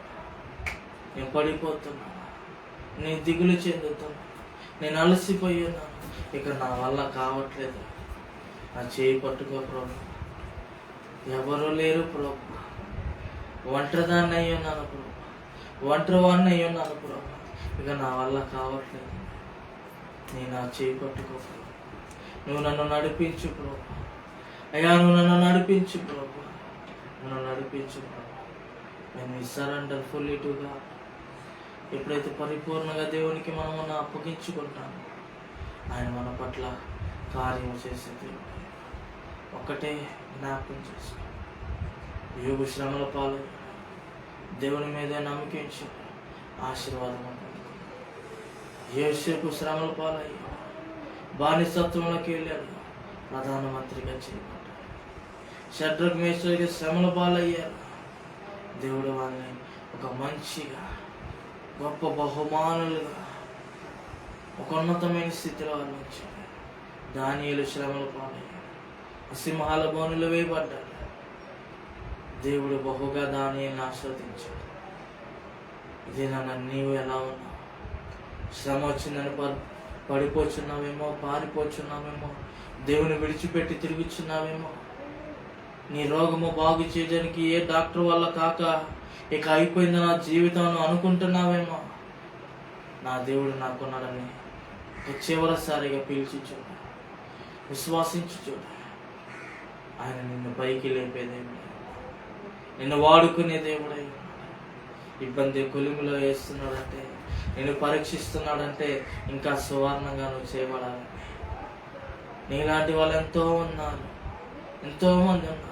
నేను పడిపోతున్నా, నేను దిగులు చెందుతున్నా, నేను అలసిపోయి ఉన్నాను, ఇక నా వల్ల కావట్లేదు. నా చేయి పట్టుకో ప్రభు. ఎవరు లేరు ప్రభు, ఒంటరిదాన్ని అయి ఉన్నాను ప్రభు, ఒంటరి వాడిని అయి ఉన్నాను ప్రభు, ఇక నా వల్ల కావట్లేదు. నేను నా చేయి పట్టుకో ప్రభు. నువ్వు నన్ను నడిపించు ప్రభు. అయ్యా, నువ్వు నన్ను నడిపించు ప్రభు, నన్ను నడిపించు ప్రభు. నేను సరెండర్ ఫుల్లీ టు గాడ్. ఎప్పుడైతే పరిపూర్ణంగా దేవునికి మనం అప్పగించుకుంటామో, ఆయన మన పట్ల కార్యం చేసే దేవుడు. ఒక్కటే జ్ఞాపకం చేసుకో, యోబు శ్రమల పాలు దేవుని మీద నమ్మకించి ఆశీర్వాదం ఉంటుంది. యోసేపు శ్రమల పాలయ్యి బానిసత్వంలోకి వెళ్ళాడు, ప్రధానమంత్రిగా చేయబడ్డాడు. షడ్రక్ మేషకి శ్రమల పాలయ్యారు, దేవుడు వాళ్ళని ఒక మంచిగా గొప్ప బహుమానులుగా ఒక ఉన్నతమైన స్థితిలో అందించాడు. దానియేలు శ్రమల పాలయ్యాడు, సింహాల బోనులు వేయబడ్డాడు. దేవుడు బహుగా దానియేలుని ఆస్వాదించాడు. ఇదే నాన్న, నీవు ఎలా ఉన్నావు? శ్రమ వచ్చిందని పడిపోచున్నావేమో, పారిపోచున్నావేమో, దేవుని విడిచిపెట్టి తిరుగుచున్నావేమో, నీ రోగము బాగు చేయడానికి ఏ డాక్టర్ వల్ల కాక ఇక అయిపోయింది నా జీవితం అనుకుంటున్నావేమో, నా దేవుడు నాకున్నాడని చివరిసారిగా పీల్చి చూడ, విశ్వాసించి చూడ. ఆయన నిన్ను పైకి లేపే దేవుడు, నిన్ను వాడుకునే దేవుడై ఉన్నాడు. ఇబ్బంది కొలిమిలో వేస్తున్నాడంటే, నేను పరీక్షిస్తున్నాడంటే ఇంకా సువర్ణంగా నువ్వు చేయబడాలి. నీలాంటి వాళ్ళు ఎంతో ఉన్నారు, ఎంతోమంది ఉన్నారు,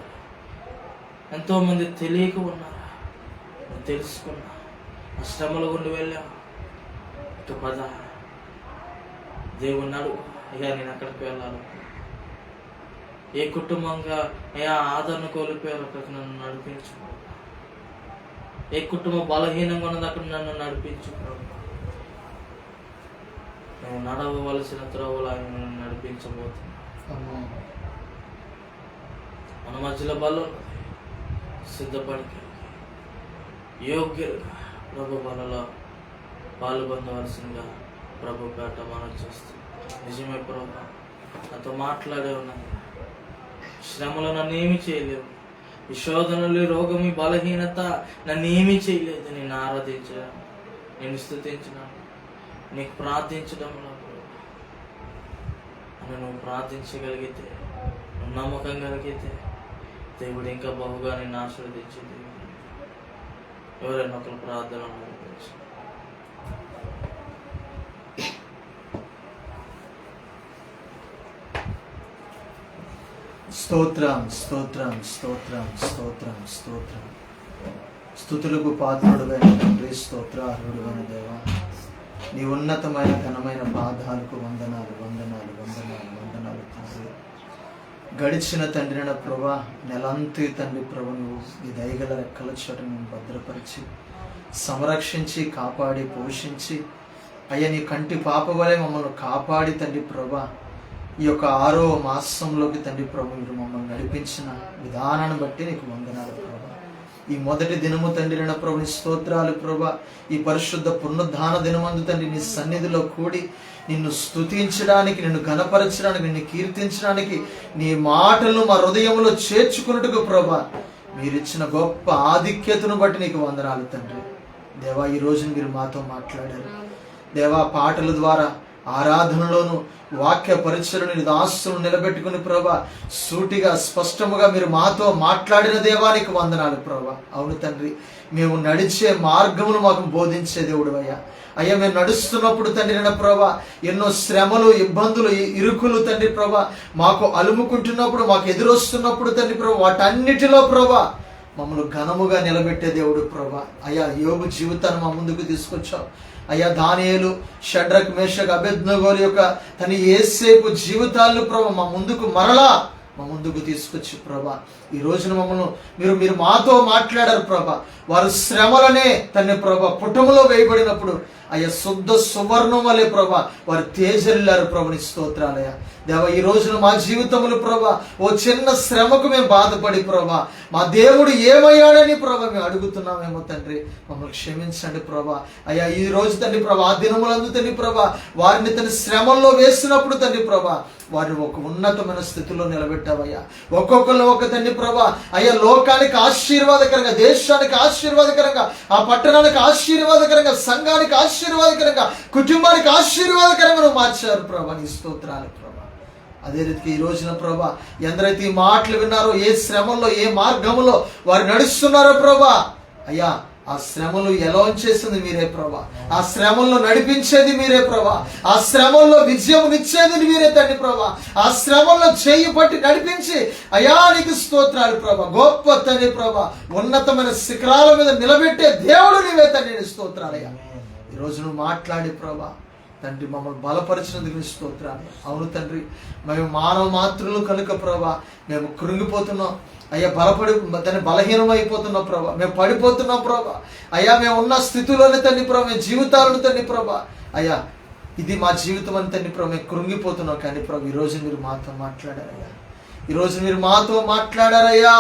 ఎంతోమంది తెలియక ఉన్నారు. నువ్వు తెలుసుకున్నా, ఆ శ్రమల గుండి వెళ్ళావు. ఇక పద, దేవుణ్ణి అడుగు, అయ్యా నేను అక్కడికి వెళ్ళాలి. ఏ కుటుంబంగా అయ్యా ఆదరణ కోల్పోయారు, అక్కడికి నన్ను నడిపించు. ఏ కుటుంబం బలహీనంగా ఉన్నది, అక్కడ నన్ను నడిపించు. నువ్వు నడవవలసిన త్రోవలు ఆయన నన్ను నడిపించబోతున్నా. మన మధ్యలో బలం సిద్ధపడి యోగ్యులుగా ప్రభు బలలో పాల్గొనవలసిందిగా ప్రభు పేట మనం చేస్తాం. నిజమే ప్రభు, నాతో మాట్లాడే ఉన్నాయి. శ్రమలు నన్ను ఏమి చేయలేవు, ఈ శోధనలు, రోగం, ఈ బలహీనత నన్ను ఏమీ చేయలేదు. నేను ఆరాధించడం, నేను స్తుతించడం, నీకు ప్రార్థించడంలో అని నువ్వు ప్రార్థించగలిగితే, నువ్వు నమ్మకం కలిగితే, దేవుడు ఇంకా బహుగా నేను ఆశీర్వదించే దేవుడు. ఎవరైనా ఒకరు ప్రార్థన నడిపించు. స్తోత్రం, స్తోత్రం, స్తోత్రం, స్తోత్రం, స్తోత్రం. స్తుతులకు పాత్రుడైన తండ్రి, స్తోత్రార్హుడైన దేవా, నీ ఉన్నతమైన ఘనమైన పాదాలకు వందనాలు, వందనాలు, వందనాలు, వందనాలు తండ్రి. గడిచిన తండ్రి నా ప్రభా, నెలంతా తండ్రి ప్రభు నువ్వు ఈ దయగల రెక్కల చోటను భద్రపరిచి, సంరక్షించి, కాపాడి, పోషించి, అయ్యా నీ కంటి పాప వలె మమ్మల్ని కాపాడి తండ్రి ప్రభా, ఈ యొక్క 6వ మాసంలోకి తండ్రి ప్రభు మీరు మమ్మల్ని నడిపించిన విధానాన్ని బట్టి నీకు వందనాలు ప్రభా. ఈ మొదటి దినము తండ్రి నా ప్రభు నీ స్తోత్రాలు ప్రభా. ఈ పరిశుద్ధ పునరుద్ధాన దినమందు తండ్రి నీ సన్నిధిలో కూడి నిన్ను స్తుతించడానికి, నిన్ను ఘనపరచడానికి, నిన్ను కీర్తించడానికి, నీ మాటలను మా హృదయంలో చేర్చుకున్నట్టుకు ప్రభా మీరిచ్చిన గొప్ప ఆధిక్యతను బట్టి నీకు వందనాలు తండ్రి. దేవా, ఈ రోజున మీరు మాతో మాట్లాడారు దేవా. పాటల ద్వారా, ఆరాధనలోను, వాక్య పరిచయను నీ దాసులను నిలబెట్టుకుని ప్రభా సూటిగా స్పష్టముగా మీరు మాతో మాట్లాడిన దేవానికి వందనాలు ప్రభా. అవును తండ్రి, మేము నడిచే మార్గమును మాకు బోధించే దేవుడు అయ్యా. అయ్యా, మేము నడుస్తున్నప్పుడు తండ్రి నా ప్రభా ఎన్నో శ్రమలు, ఇబ్బందులు, ఇరుకులు తండ్రి ప్రభా మాకు అలుముకుంటున్నప్పుడు, మాకు ఎదురొస్తున్నప్పుడు తండ్రి ప్రభా వాటన్నిటిలో ప్రభా మమ్మల్ని ఘనముగా నిలబెట్టే దేవుడు ప్రభా. అయ్యా, యోబు జీవితాన్ని మా ముందుకు తీసుకొచ్చావు అయ్యా. దానియేలు, షడ్రక్, మేషక్, అబేద్నెగోల యొక్క తన యేసేపు జీవితాలను ప్రభా మా ముందుకు మరలా మా ముందుకు తీసుకొచ్చి ప్రభా ఈ రోజున మమ్మల్ని మీరు మాతో మాట్లాడారు ప్రభా. వారు శ్రమలనే తన ప్రభా పుటములో వేయబడినప్పుడు అయ్యా శుద్ధ సువర్ణం వలె ప్రభా వారు తేజల్లారు ప్రభుని స్తోత్రాలయ్యా. దేవ, ఈ రోజున మా జీవితములు ప్రభా ఓ చిన్న శ్రమకు మేము బాధపడి ప్రభా మా దేవుడు ఏమయ్యాడని ప్రభా మేము అడుగుతున్నామేమో తండ్రి, మమ్మల్ని క్షమించండి ప్రభా. అయ్యా, ఈ రోజు తండ్రి ప్రభా ఆ దినములందు తండ్రి ప్రభా వారిని తన శ్రమల్లో వేసినప్పుడు తండ్రి ప్రభా వారిని ఒక ఉన్నతమైన స్థితిలో నిలబెట్టావయ్యా. ఒక్కొక్కరు ఒక తండ్రి ప్రభా అయ్యా లోకానికి ఆశీర్వాదకరంగా, దేశానికి ఆశీర్వాదకరంగా, ఆ పట్టణానికి ఆశీర్వాదకరంగా, సంఘానికి ఆశీర్వాదకరంగా, కుటుంబానికి ఆశీర్వాదకరంగా నువ్వు మార్చారు ప్రభా. నీ స్తోత్రాలు ప్రభా. అదే రీతికి ఈ రోజున ప్రభా ఎందరైతే ఈ మాటలు విన్నారో, ఏ శ్రమంలో, ఏ మార్గంలో వారు నడుస్తున్నారో ప్రభా అయ్యా ఆ శ్రమలు ఎలా చేసింది మీరే ప్రభా. ఆ శ్రమల్లో నడిపించేది మీరే ప్రభా. ఆ శ్రమల్లో విజయమునిచ్చేది మీరే తండ్రి ప్రభా. ఆ శ్రమల్లో చేయి పట్టి నడిపించి అయా నీకు స్తోత్రాలు ప్రభా. గొప్ప తండ్రి ప్రభా ఉన్నతమైన శిఖరాల మీద నిలబెట్టే దేవుడు నీవే తండ్రి, స్తోత్రాలయ్యా. ఈరోజు నువ్వు మాట్లాడి ప్రభా తండ్రి మమ్మల్ని బలపరిచినందుకు నీ స్తోత్రాలు. అవును తండ్రి, మేము మానవ మాత్రులు కనుక ప్రభా మేము కృంగిపోతున్నాం అయ్యా, దాన్ని బలహీనం అయిపోతున్నాం ప్రభా, మేము పడిపోతున్నాం ప్రభా. అయ్యా, మేము ఉన్న స్థితిలోనే తండ్రి ప్రభా, మేము జీవితాలను తండ్రి ప్రభా అయ్యా ఇది మా జీవితం అని తండ్రి ప్రభా మేము కృంగిపోతున్నాం. కానీ ప్రభా ఈరోజు మీరు మాతో మాట్లాడారయ్యా. ఈరోజు మీరు మాతో మాట్లాడారయ్యా.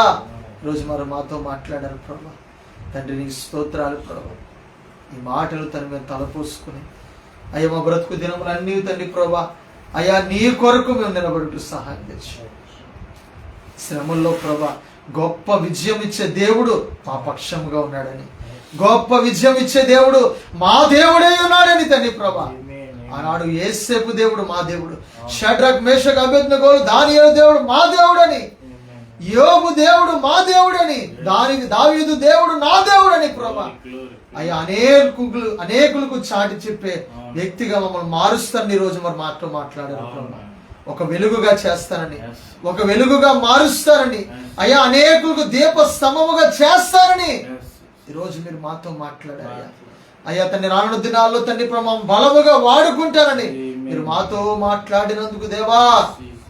ఈరోజు మరి మాతో మాట్లాడారు ప్రభా తండ్రి, నీకు స్తోత్రాలు ప్రభా. ఈ మాటలు తండ్రి మేము తలపోసుకుని అయ్యా మా బ్రతుకు దినములన్నీ తండ్రి ప్రభా అయ్యా నీ కొరకు మేము నిలబడుతూ సహాయం తెచ్చు. శ్రమల్లో ప్రభా గొప్ప విజయం ఇచ్చే దేవుడు మా పక్షముగా ఉన్నాడని, గొప్ప విజయం ఇచ్చే దేవుడు మా దేవుడే ఉన్నాడని తండ్రి ప్రభా ఆనాడు యేసేపు దేవుడు మా దేవుడు, షడ్రక్, మేషక్, అబేద్నెగోలు, దానియేలు దేవుడు మా దేవుడని, యోబు దేవుడు మా దేవుడని, దావీదు దేవుడు నా దేవుడని ప్రభా అయ్యా అనేకులకు చాటి చెప్పే వ్యక్తిగా మమ్మల్ని మారుస్తారని ఈ రోజు మరి మాతో మాట్లాడారు ప్రభా. ఒక వెలుగుగా చేస్తారని, ఒక వెలుగుగా మారుస్తారని అయ్యా, అనేకులకు దీప స్తంభముగా చేస్తారని ఈరోజు మీరు మాతో మాట్లాడారు అయ్యా. తండ్రి రానున్న దినాల్లో తండ్రి ప్రభా బలముగా వాడుకుంటారని మీరు మాతో మాట్లాడినందుకు దేవా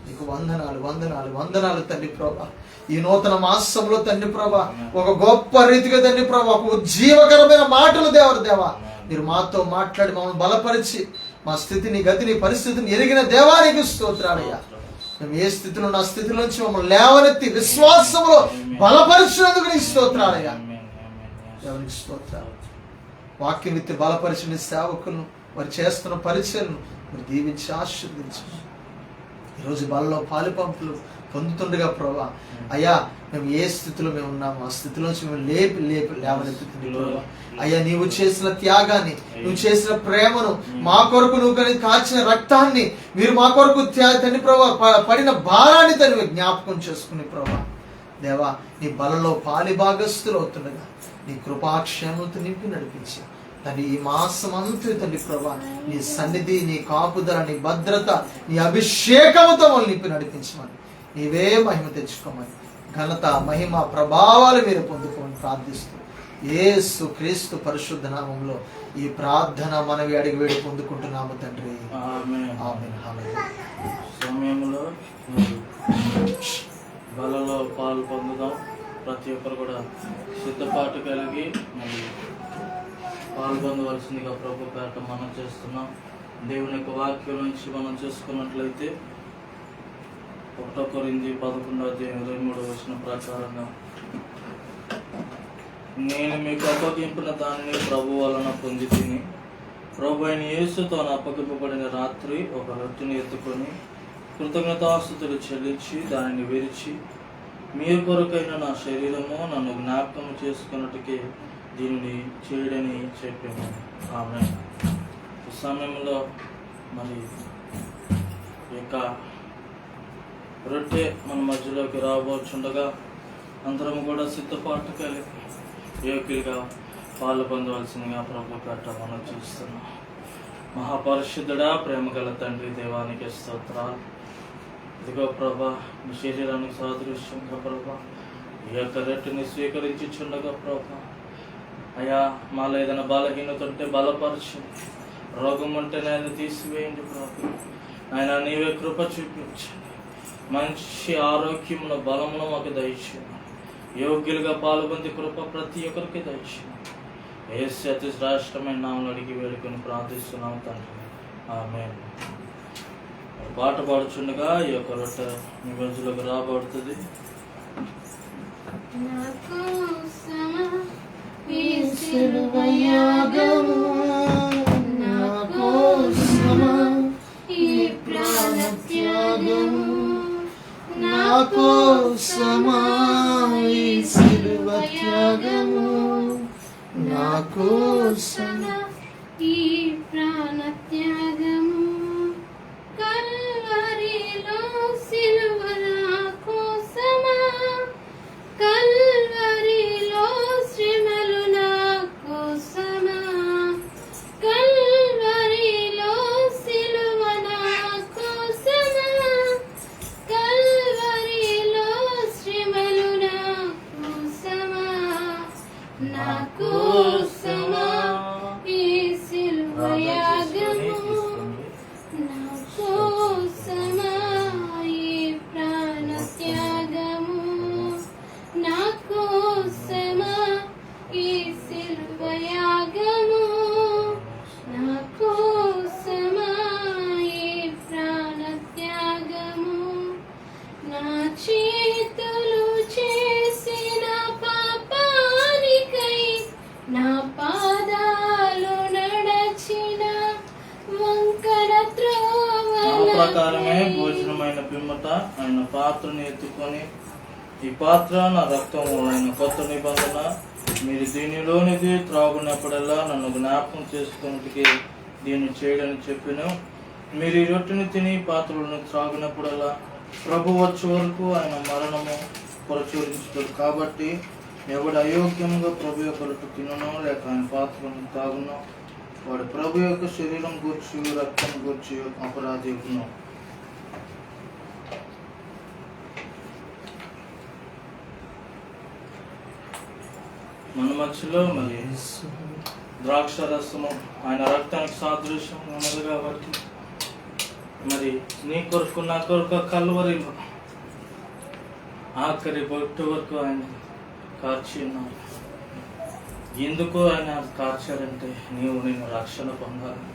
నీకు వందనాలు వందనాలు వందనాలు తండ్రి ప్రభా. ఈ నూతన మాసంలో తండ్రి ప్రభా ఒక గొప్ప రీతిగా తండ్రి ప్రభా ఒక ఉజ్జీవకరమైన మాటలు దేవా మీరు మాతో మాట్లాడి మమ్మల్ని బలపరిచి మా స్థితిని, గతిని, పరిస్థితిని ఎరిగిన దేవానికి స్తోత్రాలయ్యా. మేము ఏ స్థితిలో నా స్థితి నుంచి మమ్మల్ని లేవనెత్తి విశ్వాసంలో బలపరిచినందుకు నీకు స్తోత్రాలయ్యా. దేవునికి స్తోత్రాలు. వాక్యం ఎత్తి బలపరిచిన సేవకులను, వారు చేస్తున్న పరిచయలను మీరు దీవించి ఆశీర్వదించండి. ఈరోజు బలలో పాలుపంపులు పొందుతుండగా ప్రభా అయ్యా మేము ఏ స్థితిలో మేము ఉన్నామో ఆ స్థితిలోంచి మేము లేవనెత్తుతుంది ప్రభా అయ్యా. నీవు చేసిన త్యాగాన్ని, నువ్వు చేసిన ప్రేమను, మా కొరకు నువ్వు కానీ కాచిన రక్తాన్ని, మీరు మా కొరకు తండ్రి ప్రభా పడిన భారాన్ని తను జ్ఞాపకం చేసుకుని ప్రభా దేవా నీ బలలో పాలి భాగస్థులు అవుతుండగా నీ కృపాక్షేమతో నింపి నడిపించి తండ్రి ఈ మాసం అంతా తండ్రి ప్రభా నీ సన్నిధి, నీ కాపుదల, నీ భద్రత, నీ అభిషేకముతో వాళ్ళు నింపి నడిపించమని, నీవే మహిమ తెచ్చుకోమని, ఘనత, మహిమ, ప్రభావాలు మీరు పొందుకోమని ప్రార్థిస్తూ యేసు క్రీస్తు పరిశుద్ధ నామంలో ఈ ప్రార్థన మనవి అడిగి వేడి పొందుకుంటున్నాము తండ్రి. సమయంలో బలలో పాలు పొందుదాం. ప్రతి ఒక్కరు కూడా సిద్ధపాటు కలిగి మరి పాల్గొనవలసిందిగా ప్రభు పేట మనం చేస్తున్నాం. దేవుని యొక్క వాక్యం నుంచి మనం చూసుకున్నట్లయితే 1 కొరింథీ 11:23 ప్రకారంగా నేను మీకు అప్పగింపిన దానిని ప్రభు వలన పొంది తిని, ప్రభు అయిన యేసుతో అప్పగింపబడిన రాత్రి ఒక రొట్టెని ఎత్తుకొని కృతజ్ఞతాస్తుతులు చెల్లించి దానిని విరిచి, మీ కొరకైన నా శరీరము నన్ను జ్ఞాపకం చేసుకున్నట్టుకే దీనిని చేయడని చెప్పాము. ఆమె ఈ సమయంలో మరి ఈ యొక్క రొట్టె మన మధ్యలోకి రాబోచుండగా అందరం కూడా సిద్ధపాటు కలిగి యోగ్యులుగా పాలు పొందవలసిందిగా ప్రభు పేట మనం చూస్తున్నాం. మహాపరిశుద్ధుడా, ప్రేమ గల తండ్రి, దేవానికి స్తోత్రాలు. ఇదిగో ప్రభా, మీ శరీరానికి సాదృశ్యంగా ప్రభా ఈ యొక్క రొట్టెని స్వీకరించుచుండగా ప్రభా, అయ్యా మాలో ఏదైనా బలహీనత ఉంటే బలపరచండి, రోగం ఉంటే నేను తీసివేయండి ప్రభు. ఆయన నీవే కృప చూపించండి, మంచి ఆరోగ్యమును బలమును మాకు దయచేయండి, యోగ్యులుగా పాల్గొంది కృప ప్రతి ఒక్కరికి దయచేయండి. యేసు అతి శ్రేష్టమైన నామములో అడిగి వేడుకొని ప్రార్థిస్తున్నాం తండ్రి, ఆమేన్. పాట పాడుచుండగా ఈ యొక్క రొట్టె మీ మధ్యలోకి రాబడుతుంది. నాకోసమా ఈ సిలువ త్యాగము, నాకోసమా ఈ ప్రాణ త్యాగము, కల్వరిలో సిలువ నాకోసమా, కల్వరిలో శ్రమలు నాకోసమా, కల్వరిలో సిలువ నాకోసమా, కల్వరిలో శ్రమలు నాకోసమా, నాకోసమా ఈ సిలువ యాగము, నాకోసమా ఈ ప్రాణ త్యాగము, నాకోసమా ఈ సిలువ యాగము, నాకోసమా ఈ ప్రాణ త్యాగము, నా చేతులు చేసిన పాపానికై, నా పాదాలు నడచిన వంకర ఆ త్రోవల ప్రకారమే భోజనమైన పిమ్మట ఆయన పాత్రను ఎత్తుకొని, ఈ పాత్ర నా రక్తము అయిన కొత్త నిబంధన, మీరు దీనిలోనిది త్రాగునప్పుడల్లా నన్ను జ్ఞాపకం చేసుకున్నట్టుకే దీన్ని చేయడని చెప్పాను. మీరు ఈ రొట్టెని తిని పాత్రలను త్రాగినప్పుడల్లా ప్రభు వచ్చే వరకు ఆయన మరణము ప్రచురించుతాడు. కాబట్టి ఎవడు అయోగ్యంగా ప్రభు యొక్క రొట్టె తిననో లేక ఆయన పాత్రను తాగునో వాడు ప్రభు యొక్క శరీరం గూర్చి రక్తం గూర్చి అపరాధి అవును. మన మధ్యలో మరి ద్రాక్ష రసము ఆయన రక్తానికి సాదృశ్యం ఉన్నది కాబట్టి, మరి నీ కొరకు నా కొరకు కల్వరిలో ఆఖరి బొట్టు వరకు ఆయన కార్చి ఉన్నారు. ఎందుకు ఆయన కార్చారంటే నీవు నేను రక్షణ పొందాలని,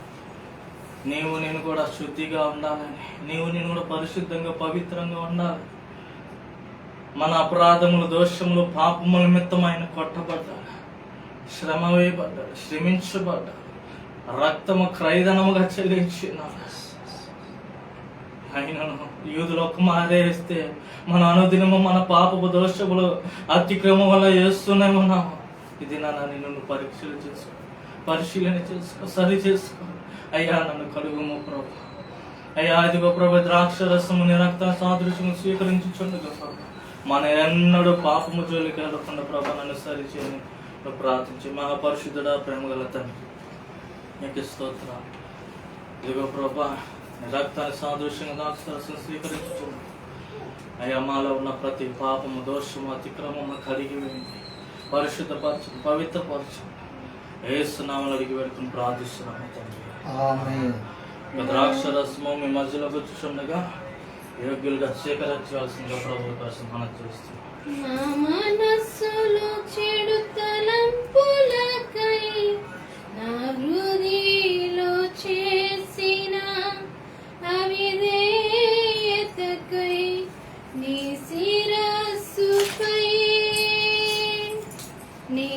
నీవు నేను కూడా శుద్ధిగా ఉండాలని, నీవు నేను కూడా పరిశుద్ధంగా పవిత్రంగా ఉండాలి. మన అపరాధములు, దోషములు, పాపముల నిమిత్తం ఆయన కొట్టబడ్డాడు, శ్రమ వేయబడ్డాడు, శ్రమించబడ్డాడు, రక్తము క్రయధనముగా చెల్లించినాడు. ఆయనను యూదులు ఒక మారేస్తే మన అనుదినము మన పాపపు దోషములు అతిక్రమం వల్ల చేస్తూనే ఉన్నాము. ఇది నన్ను పరిశీలన చేసుకో, సరి చేసుకో. అయ్యా నన్ను కలుగుము ప్రభు. అయ్యా ఇదిగో ప్రభు, ద్రాక్ష రసము నీ రక్త సాదృశ్యము స్వీకరించుచుండగా ప్రభు, మన ఎన్నడూ పాపము జోలికి వెళ్ళకుండా ప్రభు నన్ను సరి చేయని ప్రార్థించి, మహాపరిశుద్ధుడా, ప్రేమ గల తండ్రి, నీకు స్తోత్రం. ఇదిగో ప్రభు, నీ రక్తాన్ని సాదృశ్యంగా ద్రాక్ష రసం స్వీకరించుచుండగా అయ్యా మాలో ఉన్న ప్రతి పాపము, దోషము, అతిక్రమము కడిగి వేయండి, పరిశుద్ధపరచండి, పవిత్రపరచండి. యేసు నామములో అడిగి పెట్టుకుని ప్రార్థిస్తున్నాము తండ్రి, ఆమేన్. ద్రాక్ష రసము మీ మధ్యలోకి వచ్చుచుండగా యోగ్యులుగా స్వీకరించవలసిందిగా ప్రభు కోసం మనం చూస్తున్నాం. నా మనస్సులో చెడు తలంపులకై, నా హృదయంలో చేసిన అవిధేయతకై, నీ శిరస్సుపై, నీ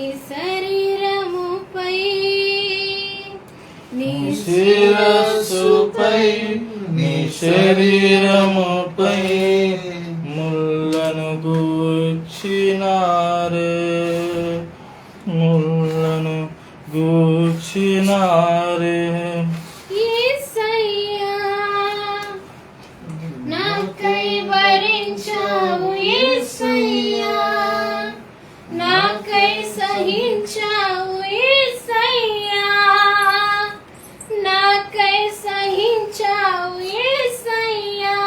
శరీరముపై ముళ్ళను గూర్చినారే, ముళ్ళను గూర్చినారే. యేసయ్యా నాకై భరించావు, యేసయ్యా నాకై సహించావు, యేసయ్యా నాకై సహించావు, యేసయ్యా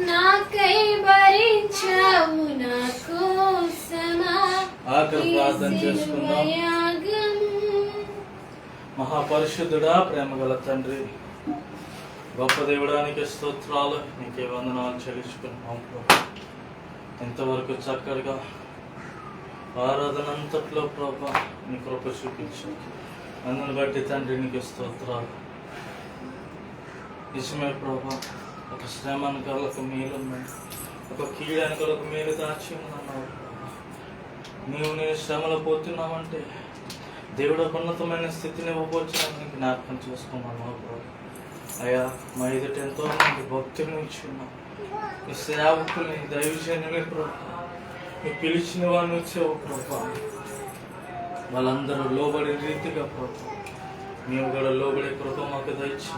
నాకై భరించావు, నా కోసమా ఆఖరి ప్రార్థన చేసుకుందాం. యాగం. మహాపరిశుద్ధుడా, ప్రేమగల తండ్రి, గొప్ప దేవుడానికి స్తోత్రాలు, నీకే వందనాలు చెల్లించుకున్నాం ప్రభు. ఇంతవరకు చక్కగా ఆరాధన అంతట్లో ప్రభా నీ కృప చూపించు. అందుని బట్టి తండ్రి నీకు స్తోత్రాలు. నిజమే ప్రభా, ఒక శ్రమ అనుకలకు మేలు ఉన్నాయి, ఒక కీడు అనుకలకు మేలు దాచి ఉన్నావు ప్రభా. నీవు నేను శ్రమలో పోతున్నావంటే దేవుడు ఉన్నతమైన స్థితిని ఇవ్వబోచ్చానని జ్ఞాపకం చేసుకున్నాను ప్రభు. అయ్యా, మా ఎదుట ఎంతో మంది భక్తులు ఇచ్చున్నాం, నీ సేవకుని దైవజనుని ప్రభు, నీ పిలిచిన వాడిని వచ్చావు ప్రభు. వాళ్ళందరూ లోబడే రీతిగా ప్రభు మేము కూడా లోబడే కృప మాకు దయచి,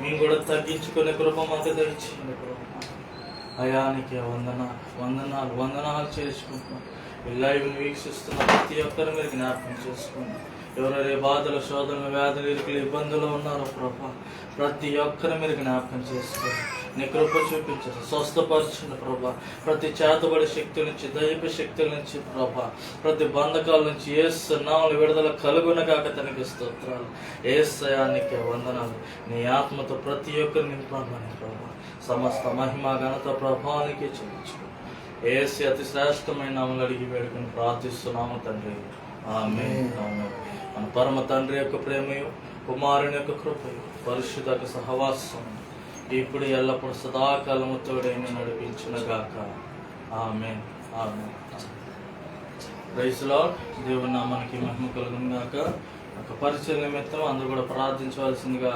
మేము కూడా తగ్గించుకునే కృప మాకు దయచేయండి ప్రభు. అయ్యా, నీకే వందనాలు చేసుకుంటున్నాం. ఈ లైవ్ని వీక్షిస్తున్న ప్రతి ఒక్కరి మీద జ్ఞాపకం చేసుకోండి. ఎవరైతే బాధలు, శోధనలు, వ్యాధులు, ఇరుకులు, ఇబ్బందులు ఉన్నారో ప్రభా, ప్రతి ఒక్కరి మీద జ్ఞాపకం చేసుకోండి. నీ కృప చూపించండి, స్వస్థపరచండి ప్రభా. ప్రతి చేతబడి శక్తుల నుంచి, దైవ శక్తుల నుంచి ప్రభా, ప్రతి బంధకాల నుంచి యేసు నామములో విడుదల కలుగునగాక తనకి స్తోత్రాలు. యేసయానికి వందనాలు. నీ ఆత్మతో ప్రతి ఒక్కరిని నింపమని ప్రభా, సమస్త మహిమ ఘనత ప్రభావానికి చెల్లించు. యేసు అతి శ్రేష్టమైన నామములో అడిగి వేడుకొని ప్రార్థిస్తున్నాము తండ్రి, ఆమేన్. ఆమేన్. మన పరమ తండ్రి యొక్క ప్రేమయు, కుమారుని యొక్క కృపయు, పరిశుద్ధ సహవాసం ఇప్పుడు ఎల్లప్పుడు సదాకాలము తోడైన నడిపించునుగాక. ఆమేన్. ఆమేన్. Praise Lord. దేవుని నామానికి మహిమ కలుగును గాక. ఒక పరిచయ నిమిత్తం అందరూ కూడా ప్రార్థించవలసిందిగా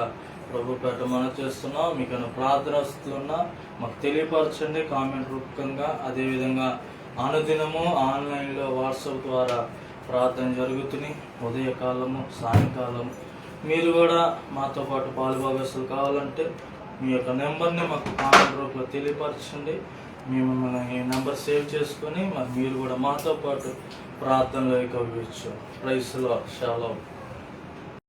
ప్రభు పేట మనం చేస్తున్నాం. మీకు ప్రార్థన వస్తున్నా మాకు తెలియపరచండి కామెంట్ రూపకంగా. అదేవిధంగా అనుదినము ఆన్లైన్లో వాట్సాప్ ద్వారా ప్రార్థన జరుగుతుంది. ఉదయకాలము, సాయంకాలం. మీరు కూడా మాతో పాటు పాలుభాగస్తులు కావాలంటే మీ యొక్క నెంబర్ని మాకు కామెంట్ రూపంలో తెలియపరచండి. మేము మిమ్మల్ని నెంబర్ సేవ్ చేసుకొని మీరు కూడా మాతో పాటు ప్రార్థనలో ఇవ్వచ్చు. Praise Lord. షాలోమ్.